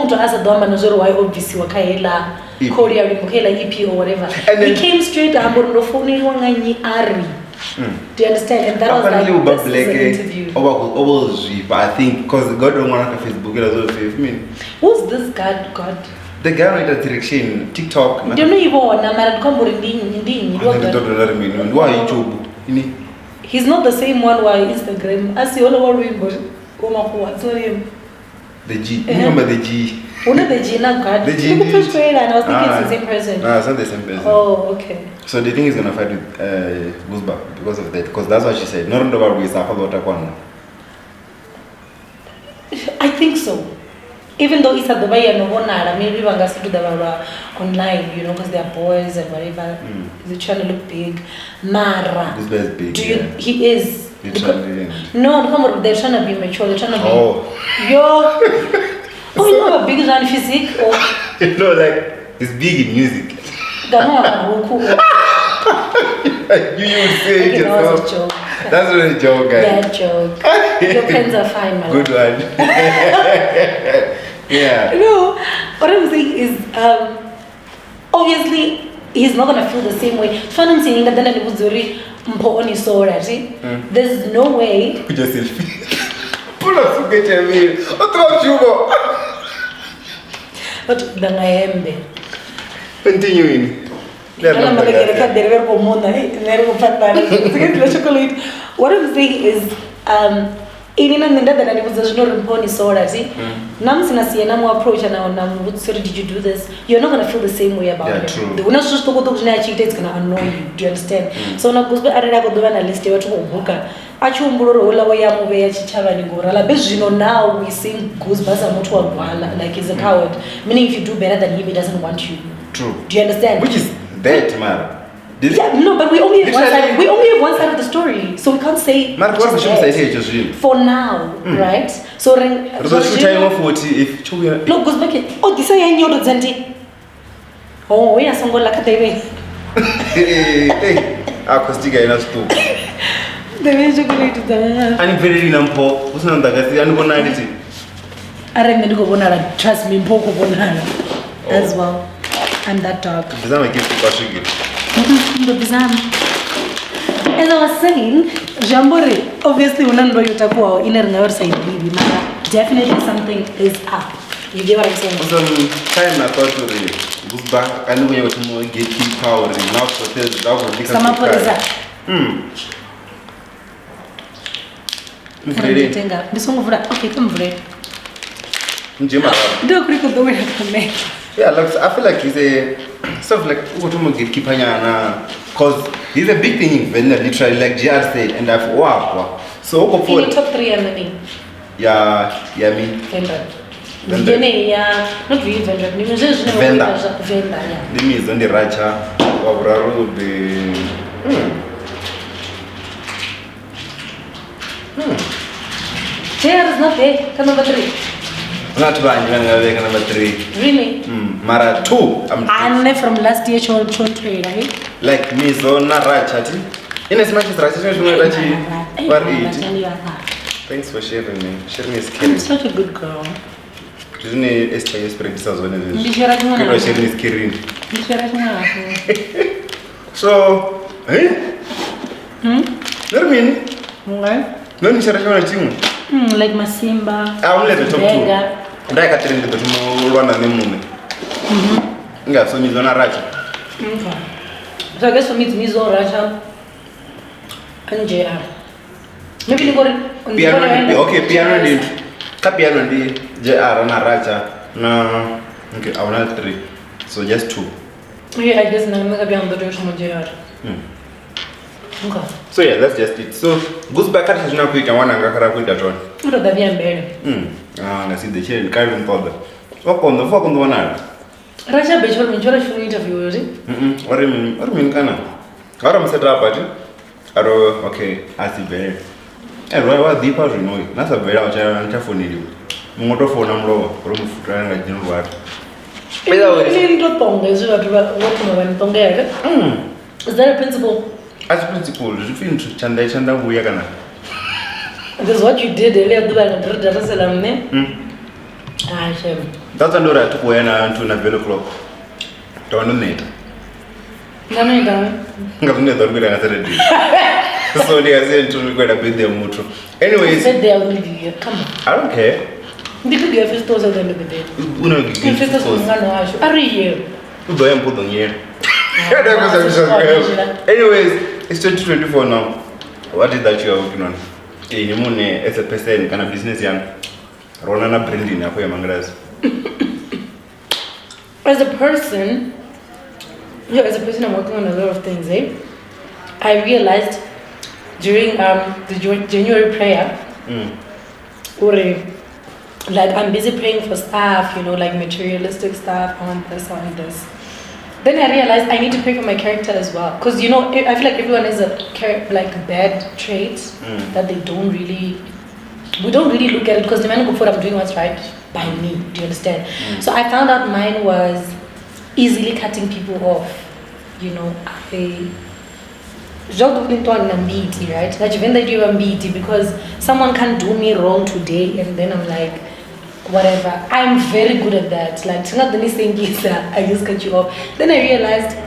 to asa doma nozoro why obviously wakaela Korea wimukela EP or whatever. He came straight up on the phone ari. Do you understand? And that was like this interview. But I think because God don't want to Facebook it as well. Who's this God? The guy on the direction TikTok. Don't know even what na kombo ndini. Why YouTube? He's not the same one why Instagram. As the other one What's your name? The G. You remember the G? One of the G, not God. The G. The first grade, and I was thinking it's the same person. No, it's not the same person. Oh, okay. So the thing is gonna fight with Guzba because of that. Because that's what she said. Not about we suffer about I think so. Even though it's at the way and maybe we're going to do the online, you know, because they're boys and whatever. They're trying to look big. Mara. Guzba is big. He is. Literally. No, come on, they're trying to be mature. They're trying to be. Yo. Oh, you know, a big man physique. Or... You know, like, it's big in music. You would say it yourself. That's a joke. That's not a joke, guys. Bad joke. Your pens are fine, my Good one. Yeah. No, what I'm saying is, obviously, he's not gonna feel the same way. Fun I'm saying that then it was very important. So there's no way. Just pull up to get your meal. What's wrong, But then I am there. Continuing. What I'm saying is, approach and did you do this? You're not gonna feel the same way about it. True. The not just it's gonna annoy you. Do you understand? So now goes back to list now we sing like he's a coward. Meaning if you do better than him, he doesn't want you. True. Do you understand? Which is that, man. No, but we only have one side. We only have one side of the story, so we can't say. For now, right? So no, goes back. Oh, this is your Zanti. Oh, we are some good like a Hey, acoustic enough too. The way you go to the. I'm very numpo. What's not that? I'm going to I remember go bonara. Trust me, Boko bonara as well. I'm that dog. Does that make you as I was saying, Jambore, obviously we don't know you in another side, definitely something is up. You get what I'm saying? Time I thought to read. Go back and we were to get key power and now for this that would become okay, come ready. Yeah, look, I feel like he's a sort of like gatekeeper because he's a big thing in Venda, literally, like GR said, and I've wow. So in the top 3 enemy. Yeah, me. Venda. Not really Venda. Venda, yeah. The is on the Racha, Wabraru, the. JR is not there. Come number 3. Not bad, number 3. Really? Mara 2. I'm from last year, trade, right? Like me, so not Racha. In as much as Racha, thanks for sharing me. Sharing is caring. I'm such a good girl. Isn't it STI practices when it is? Sharing is caring. So, what do you mean? No, you sharing like Masimba. I'm let the top 2. And I got in the one and the moon. Yeah, so you're not right. So I guess for me it's Mizo, Raja, and JR. Maybe you got it. Piano, okay, piano did. Piano did. JR and Raja. No, okay, I want 3. So just 2. Yeah, I guess I'm going to be on the direction of JR. Okay. So yeah, that's just it. So goes back at his now quick and one and Gakara with that one. What are the I see the chair carrying powder. Walk on the one hour. Raja Bechor, Majora should interview, is it? What do you mean? What do you mean, Kana? What am I said up at you? Okay, I see better. And what deeper you know it. That's a very much for you. Motor for number room trying like general word. Is that a principle? As a principle, you feel Chanda Wuyagana. Because what you did earlier, that's another I took away to a velo clock. Don't need. So they are saying to me quite a bit their motor. Anyways, I don't care. Because you have 50,000 at the end of the day. You know, anyways, it's 2024 now. What is that you are working on? as a person kana business yang rona na branding yako ya Mangras. As a person, I'm working on a lot of things, eh? I realized during the January prayer, like I'm busy praying for stuff, like materialistic stuff, I want this. Then I realized I need to pray for my character as well, because I feel like everyone has a bad trait that we don't really look at it, because the man go for I'm doing what's right by me. Do you understand? So I found out mine was easily cutting people off. Right? Like when they do because someone can do me wrong today, and then I'm like, whatever. I'm very good at that. Like, not the missing is I just cut you off. Then I realized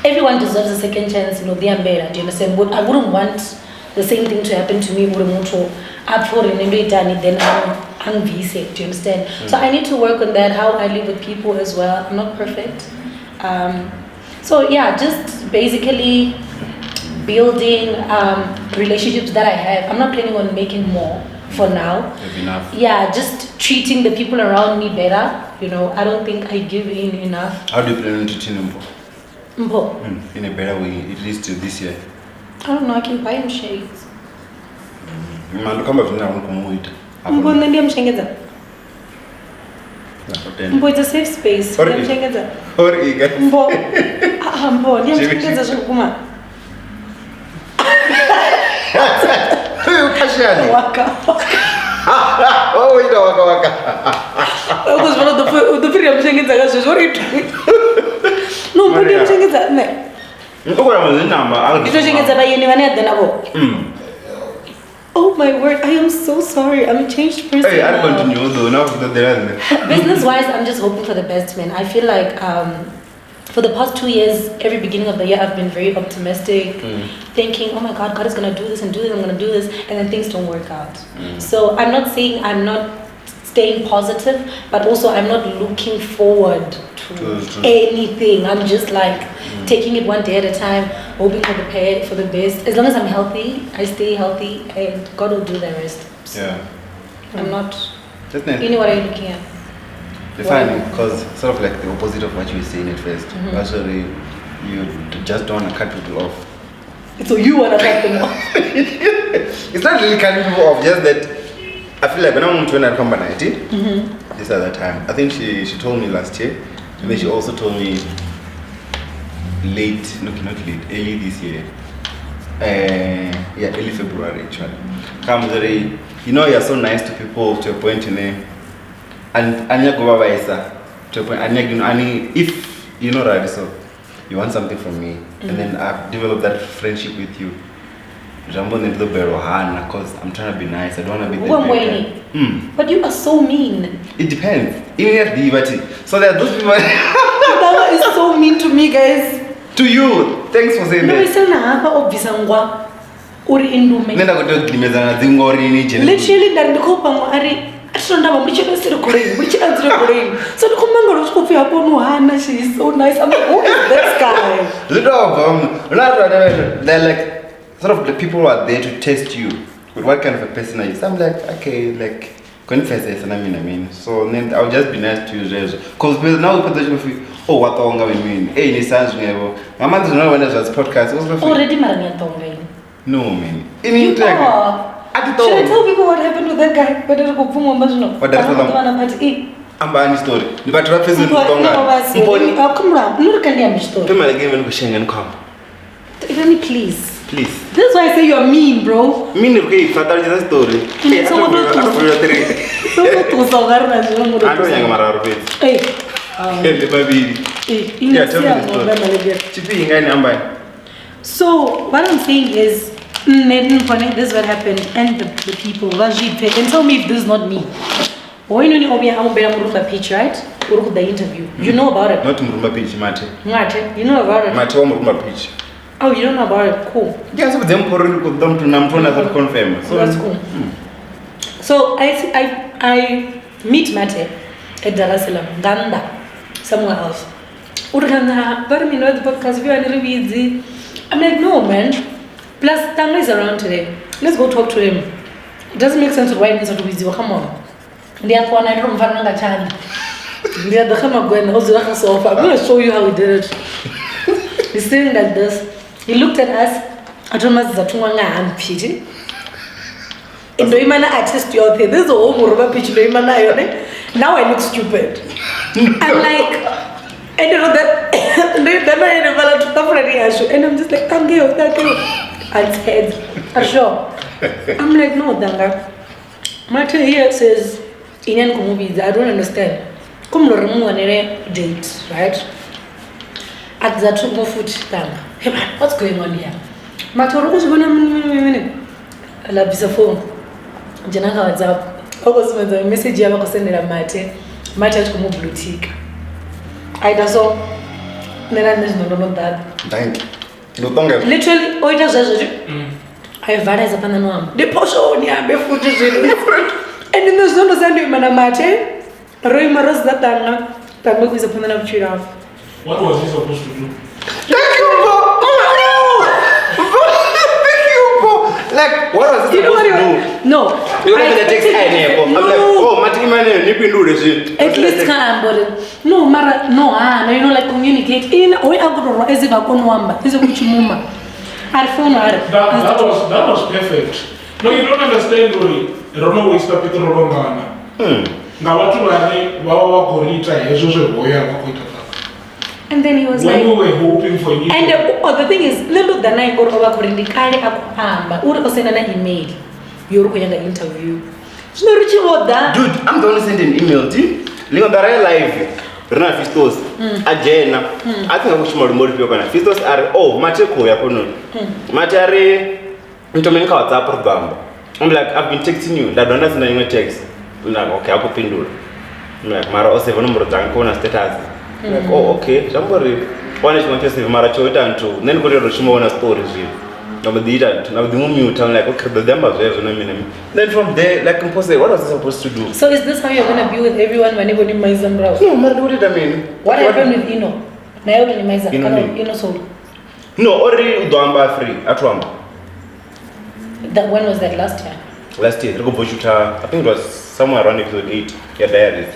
everyone deserves a second chance. They are better. Do you understand? But I wouldn't want the same thing to happen to me. Up for it and do it and then I'm VC. Do you understand? So I need to work on that. How I live with people as well. I'm not perfect. So yeah, just basically building relationships that I have. I'm not planning on making more for now. Enough. Yeah, just treating the people around me better. I don't think I give in enough. How do you plan on treating Mbo? In a better way, at least till this year? I don't know, I can buy him shades. Mbo, it's a safe space. Mbo, Waka. That was one of the freedom things I was worried. No, but I'm saying that. Oh my word, I am so sorry. I'm a changed person. Hey, I continue though. Now business-wise, I'm just hoping for the best, man. I feel like for the past 2 years, every beginning of the year, I've been very optimistic, thinking, oh my God, God is going to do this and do this, I'm going to do this, and then things don't work out. So I'm not saying I'm not staying positive, but also I'm not looking forward to anything. I'm just like taking it one day at a time, hoping for the best. As long as I'm healthy, I stay healthy, and God will do the rest. So yeah. I'm not... That's nice. You know what are you looking at? Defining, because sort of like the opposite of what you were saying at first. Actually, you just don't want to cut people off. So you want to cut them off? It's not really cutting people off, just that I feel like when I went to a company, this other time, I think she told me last year, and then she also told me early this year. Early February actually. You're so nice to people to a point in there. And go to a point. If you know right, so you want something from me, and then I've developed that friendship with you. Because I'm trying to be nice. I don't want to be the But you are so mean. It depends. So there are those people. That is so mean to me, guys. To you. Thanks for saying that. Literally, she's so nice. I'm like, who is this guy? They're like sort of the people who are there to test you with what kind of a person are you. So I'm like, okay, like confess this, and I mean. So then I'll just be nice to you, because now we put the what tonga we mean. Hey, ni sounds never. My man doesn't know when there's a podcast. Already married tonga. No, man. Should I tell people what happened with that guy? But it'll go boom. What that's I'm buying story. The battery is in the come round. Look at the story. Come again and come. Please. Please. That's why I say you're mean, bro. Mean, okay, fatal is a story. Hey, so what I'm saying is, this is what happened, and the people, and tell me if this is not me. When you know Murumba pitch, right? The interview. You know about it? Not Murumba pitch, Mate. You know about it? Mate, Murumba pitch. Oh, you don't know about it? Cool. Yeah, so them to confirm. So that's cool. So I meet Mate at Dar es Salaam, Ganda, somewhere else. But me know the podcast view and review. I'm like, no, man. Plus, Tanga is around today. Let's go talk to him. It doesn't make sense why it's not busy. Come on. They are one I don't find a child. They are the Hamagwen, also the sofa. I'm going to show you how he did it. He's sitting like this. He looked at us. I told him that and pity. In the man access to your thing. This is a whole more pitch. Now I look stupid. I'm like, I don't know that. And I'm just like, thank you. And head. Sure. I'm like, no, Danga. Matter here says, Indian movies, I don't understand. Come to remove a date, right? At that two foot stand. Hey man, what's going on here? Matter was one minute. I love this phone. Janaka was up. I was with a message I was sending a mate. Mate to move boutique. I just saw. No, that. Thank you. Literally, oh, it does. I have various upon the norm. The potion, yeah, barefoot is different. And in the zone of Sandy Manamate, Roy Maros that that book is upon the tree off. What was he supposed to do? Thank you, Bo! Thank you, Bo! Like, what was he supposed to do? No. You're not going to text any. I'm like, oh, Mati man, you can do this. At least calm, but no, Mara, no, you know, like communicate. In a way, I'm going to as if I can wamba. Is a good mumma. That was perfect. No, you don't understand, Rory. You don't know what's the Peter Longana. Now, what you and then he was when like, we were hoping for you. And the thing is, little than I got over for the carry up pamba, or send an email. You're going to interview. Dude, I'm the one who sent an email to you. Link on the real live. Rena Fistos. Agena. I think I wish more people. Fistos are, oh, Macheko, Yapono. Machare. Intomenka WhatsApp program. I'm like, I've been texting you. That don't understand any text. I'm like, okay, I'll put Pindur. I'm like, Mara also have a number of Tankona status. I'm like, oh, okay. Somebody one is to say Mara Chota and two. Then go to Shimona stories. Now the mute, I'm like, okay, the numbers have then from there, like composer, what was I supposed to do? So is this how you're gonna be with everyone when anybody buys them brows? No, Mara, what did I mean? What happened with Ino? Now you buy Ino sold. No, already Udwamba free at Wamba. That when was that last year? Last year, I think it was somewhere around episode 8. Your diary.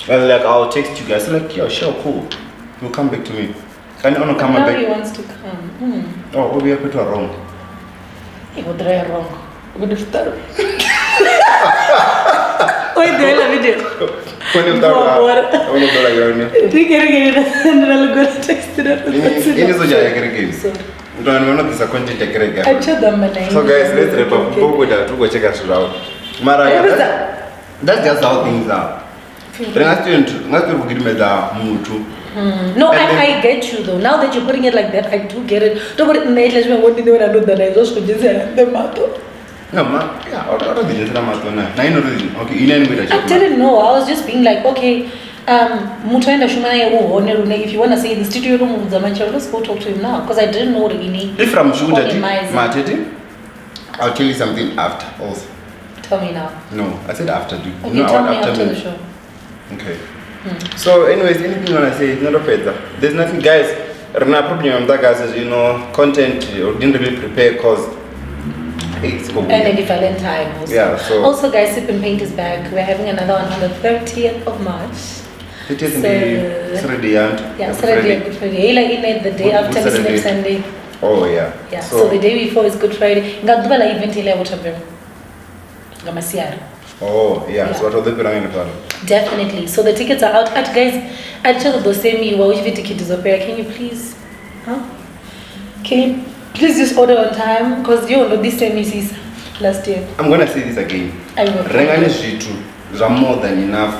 I was like, I'll text you guys. Like, yeah, sure, cool. You'll come back to me. Can you come now back? He wants to come. Oh, we are put wrong. He would try wrong. What if that? Wait, do I love video? When you start, I want to go like you're in it. And I'll go text it up. It is a giant. So guys, let's wrap up. Go check us out. Mara, that's just how things are. No, I get you though. Now that you're putting it like that, I do get it. Don't put it in the English what did they want to do that I just could just say the matter. No, ma, yeah, I didn't know. I was just being like, okay, if you want to say the studio room, let's go talk to him now. Because I didn't know really. If from Matete, I'll tell you something after also. Tell me now. No, I said after. Okay, tell me after the show. Okay. So, anyways, anything you want to say? It's not a better. There's nothing, guys. Rena problem that guys is content or didn't really prepare because it's cool. And the Valentine also. Yeah. So also, guys, Sip and Paint is back. We're having another one on the 30th of March. It is Saturday and Saturday and Good Friday. Like the day after Muslim Sunday. Oh yeah. Yeah. So the day before is Good Friday. Ngadubala la event ile wotabe. Ngamasiara. Oh yeah. So what are the plans? Definitely. So the tickets are out. At guys, I told the same you which ticket is up here. Can you please? Can you please just order on time? Because you know this time is last year. I'm gonna say this again. I will. Rengane shitu is more than enough.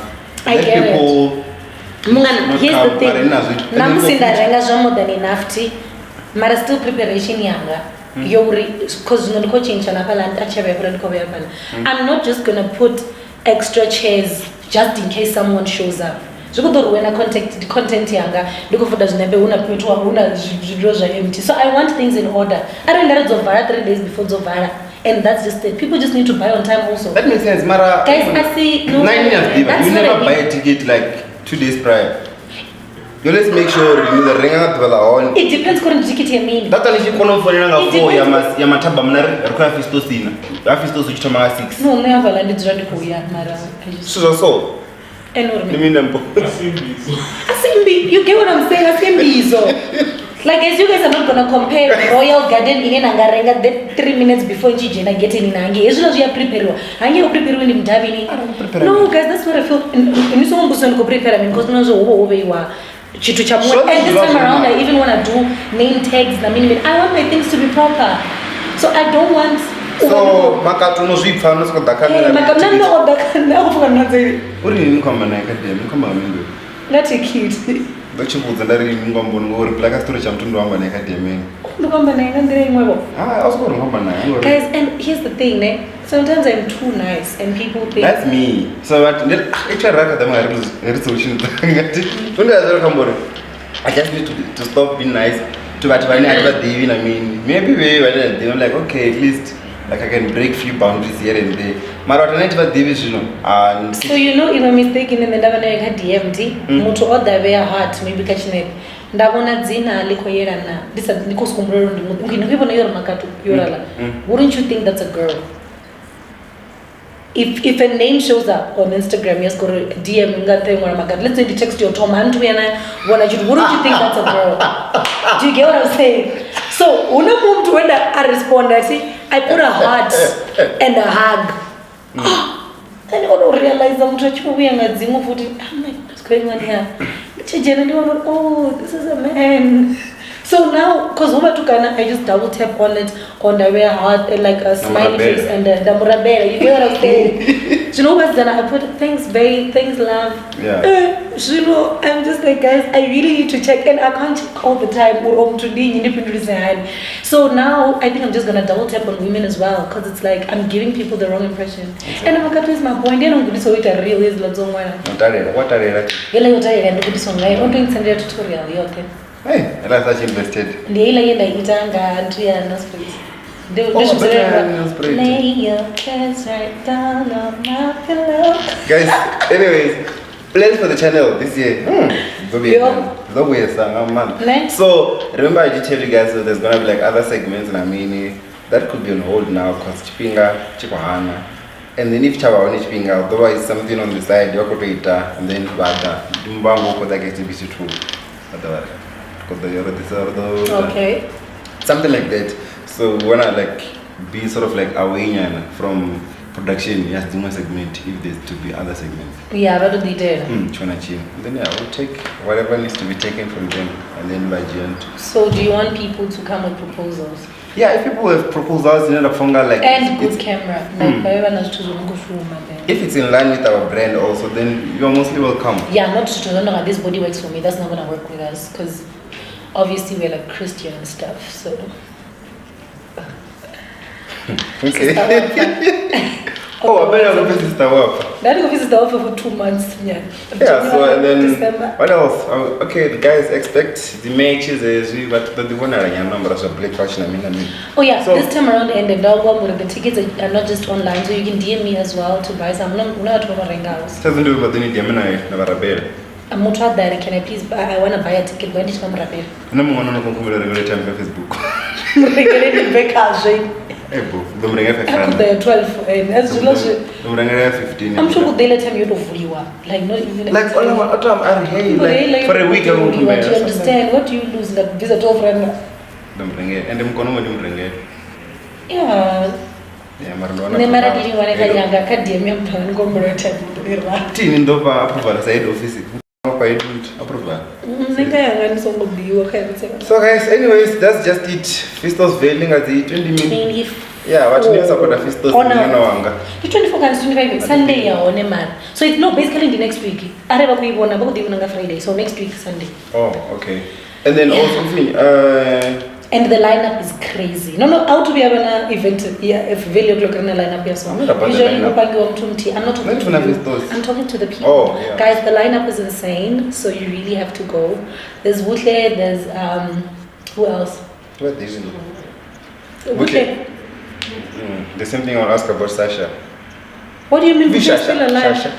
I Let get people it. Mungana, here's the thing. Namusinda renga is more than enough. Mara still preparation yanga. Because I'm not just gonna put extra chairs just in case someone shows up. So when I contact the content yanga, empty. So I want things in order. I don't let it Zovara 3 days before Zovara. And that's just it. People just need to buy on time also. That makes sense, Mara. Guys, I see 9 years, you never buy a ticket like 2 days prior. let's make sure the ring out with on. It depends on the mean. That is you can for Yamataba Mnar, Fistosina. Afistos which tomorrow 6. No, never landed radical, Mara. So. Enormous. Asimbi. You get what I'm saying? Asimbi. Like, as you guys are not gonna compare Royal Garden in Nangarenga that 3 minutes before Gina getting in Angi. As long as you are prepared, and you prepare when you have no, guys, that's what I feel. And someone who's going to prepare, I mean, because no, over you are. And this time around, I even want to do name tags. I want my things to be proper. So I don't want. So, Makatuno sweep farmers got the camera. What do you come and I can come on? Not a kid. But you put the Ngombo or Black Story Champion Roman Academy. I was going to guys, and here's the thing, eh? Sometimes I'm too nice and people think that's me. So what resolution I just need to stop being nice to what I mean maybe I'm like okay at least like I can break few boundaries here and there. My alternative division and so you know if I'm mistaken in the DMT, mutu order their heart maybe catching it. Ndabona dzina likoyera na ndisa ndikosikumbulero ndimuntu ukina yora makatu yorala. Wouldn't you think that's a girl? If a name shows up on Instagram, yes, go to DM let's say the text your Tom and wouldn't you think that's a girl? Do you get what I'm saying? So when I respond, I put a heart and a hug. Then I don't realize I'm like, what's going on here? Oh, this is a man. So now, because I just double tap on it, on the way heart, and like a smiley face and the murabera. You know what I'm saying? You know what's done? I put thanks, babe, thanks, love. Yeah. You know, I'm just like, guys, I really need to check, and I can't check all the time. So now, I think I'm just gonna double tap on women as well, because it's like I'm giving people the wrong impression. Exactly. And I'm like, my point. Then I'm going to say it real is lots of one. What are you? You're like, I'm doing Sunday tutorial. You okay? Hey, I like that invested. They lay your cares right down on my pillow. Guys, anyways, plans for the channel this year. So remember I did tell you guys that there's gonna be like other segments and that could be on hold now because Chipinga, Chipahana. And then if Chava on Chipinga, otherwise something on the side, Yoko Twitter, and then Bada, Dumbango for that exhibition too. Okay. Something like that. So we wanna like be sort of like away from production, yes, do one segment if there's to be other segments. Yeah, that would be there. Then yeah, we'll take whatever needs to be taken from them and then by Giant. So do you want people to come with proposals? Yeah, if people have proposals, like and good camera. If it's in line with our brand also, then you're mostly welcome. Yeah, not to this body works for me. That's not gonna work with us because obviously we're like Christian and stuff. So okay. Oh, I bet I'm going to visit the work. That go visit the offer for 2 months. Yeah. So and then December. What else? Okay, the guys expect the matches but the one number of Black Couch. Oh yeah, so, this time around and the tickets are not just online, so you can DM me as well to buy some. I'm not doesn't do but then DM I'm not trying that. Can I please buy? I want to buy a ticket. When did you come Rabel? I'm going to come to Facebook. I'm sure they let him you to like not even like all like for a week I won't you understand what do you lose that visit over don't bring it and them kono don't bring it yeah Marlona ne mara dili wane kanyanga kadiem yamphana ngombere table tini ndoba approval side office approval. So guys, anyways, that's just it. Fistos veiling at the 20 minutes. Yeah, what you support the Fistos the 24 and 25 Sunday on a man. So it's no basically the next week. I have a one about the Friday, so next week Sunday. Oh, okay. And then also and the lineup is crazy. No, how to be an event yeah, if value o'clock in the lineup yes. Usually I'm not talking to you. I'm talking to the people. Oh, yeah. Guys, the lineup is insane, so you really have to go. There's Wutle, there's who else? What is it? Wutle. The same thing I'll ask about Sasha. What do you mean Wutle still alive? Sasha.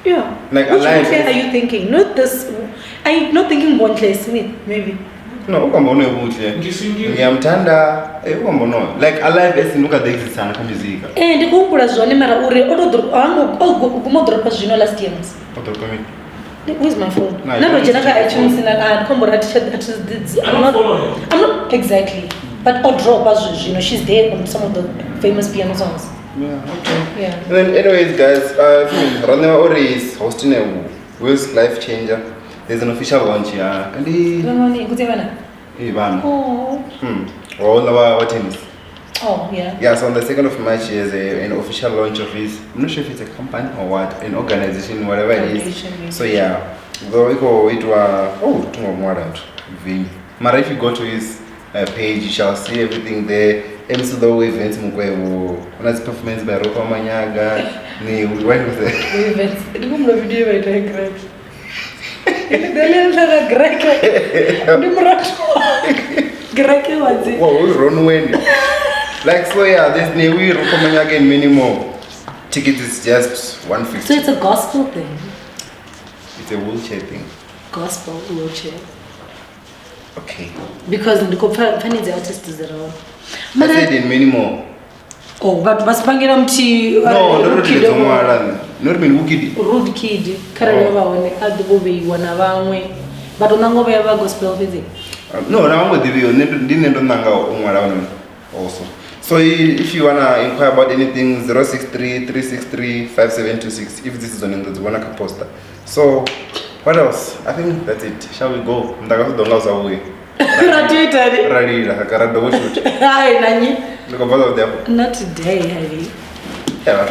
Yeah. Like Which alive. buffet are you thinking? Not this. Are you not thinking Bontless Smith? Maybe. No, ukambono ubuhle. Ngiyamthanda. Ukambono. Like alive esinuka dexi sana ka music. Ndikumbula zvone mara uri kumodropa zvino last year. Otokomi. Where's my phone? No, No, Jenaka iTunes and Kombora I'm not exactly. But Odropa, she's there on some of the famous piano songs. Yeah, okay. Yeah. And then anyways guys, Ranema Ori is hosting a Will's Life Changer. There's an official launch here. And Oh. All our weddings. Oh, yeah. Yeah, so on the 2nd of March is an official launch of his, I'm not sure if it's a company or what, an organization, whatever it is. So yeah, though we go it Mara, if you go to his page, you shall see everything there. MC the events mkwebo, on his performance by Ropa Manyaga, ni when was it? Events. I don't know video by Greg. Greg was it? Wow, we run when. Like so yeah, there's no we Ropa Manyaga and many more. Ticket is just 150. So it's a gospel thing. It's a wheelchair thing. Gospel wheelchair. Okay. Because the the artist is around. I said in many more. Oh, but Baspangira Mchi. No, not really. Not been Wukidi. Rude kid. Karava when they had the movie one away. But on Nango ever gospel visit. No, now I'm with the video. Didn't know also. So if you wanna inquire about anything, 063-363-5726. If this is on the Wanaka poster. So what else? I think that's it. Shall we go? Ndagaso donga usawe. Ready, like double shoot. Hi, Nani. Look about them. Not today, Harry. Yeah,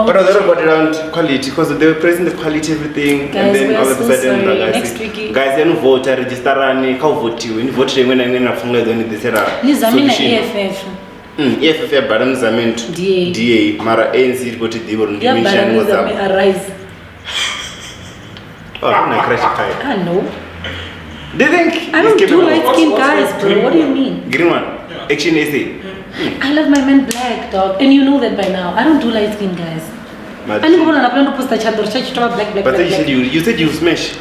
but other got around quality because they were praising the quality everything, Guys, and then all of a sudden, next week. guys, you vote, register, and how vote you? Vote when I'm going to find the Nizamina EFF. EFF, Baran Zament, DA, Mara ANC, voted the one dimension was up. Arise. Oh, I'm crash high. I know. They think I don't do light skin guys, bro. What do you mean? Green one. Action AC. I love my men black, dog. And you know that by now. I don't do light skin guys. I don't want to post a chat or check black. But you said you smash.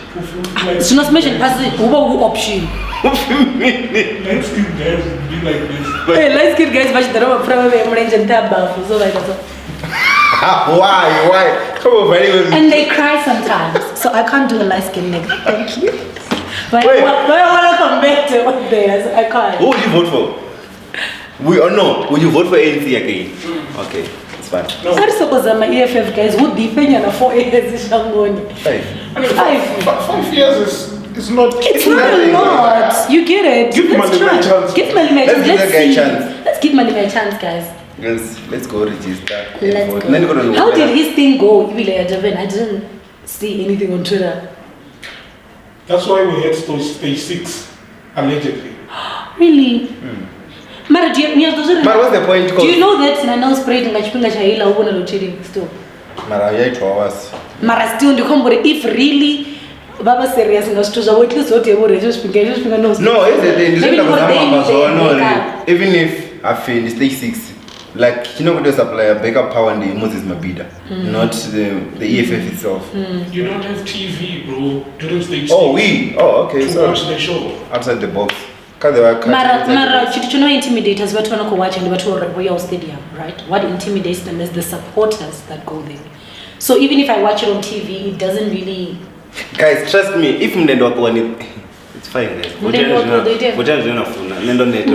It's not smashing. Pass it. Who option? Light skin guys be like this. Hey, light skin guys, watch the rubber probably emerge and tap bath. So like that. Why? Come on, very well. And they cry sometimes. So I can't do a light skin nigga. Thank you. But I want to come back to what theirs. I can't. Who would you vote for? Would you vote for ANC again? Okay, it's fine. No. I suppose I'm EFF guys would defend you 4 years. 5 years is not. It's not a lot. You get it. Give Let's Mali try. a chance. Give Mali a chance. Let's give that guy a chance. Let's give Mali a chance, guys. Let's go register. Let's vote. go. How did his thing go? I didn't see anything on Twitter. That's why we had stage 6, allegedly. Really? Mara, do you But what's the point? Do you know that Nana spread in Chipinga Shaila who wanna cheating still? Mara, yeah, 2 hours. Mara still the combo if really Baba serious in Australia, what is what you just finger knows. No, it's the thing. No, even if I fail stage 6, like you know what the supplier backup power and the Moses Mabida, not the EFF itself. You don't have TV, bro. During stage 6. Okay, to so watch the show. outside the box. Mara, chituno intimidators but wanna watch and but Royal Stadium, right? What intimidates them is the supporters that go there. So even if I watch it on TV, it doesn't really. Guys, trust me, if Mdendo wako it's fine guys. Votani zinafuna. Nendo neto.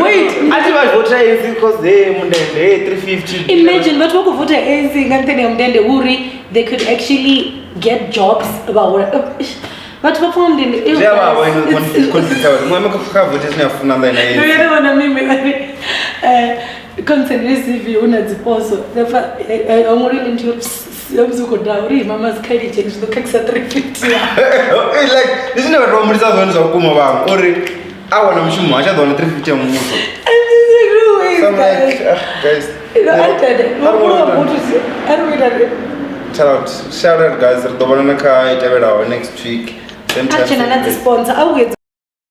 Wait. Ati wa vote ANC because Mdende 350. Imagine but wako vote ANC nganteni Mdende uri they could actually get jobs about but performed in the content recipe unadziposo therefore I'm really into yamzukodauri mama's kind of change the cakes at 350 like this is never wrong with us on kuma bang or I want to mshumu acha dona 350 muso I'm like guys shout out guys dobana ka itebera next week same time actually another sponsor always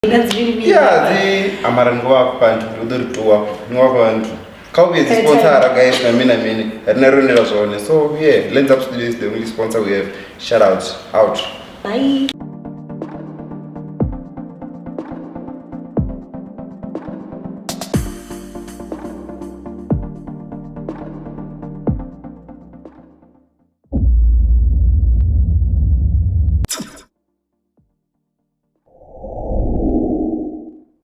that's really yeah the amara ngwa abantu udurituwa ngwa abantu Kaubi is the sponsor, guys. I mean, so yeah, Lens Up Studio is the only sponsor we have. Shout out. Bye.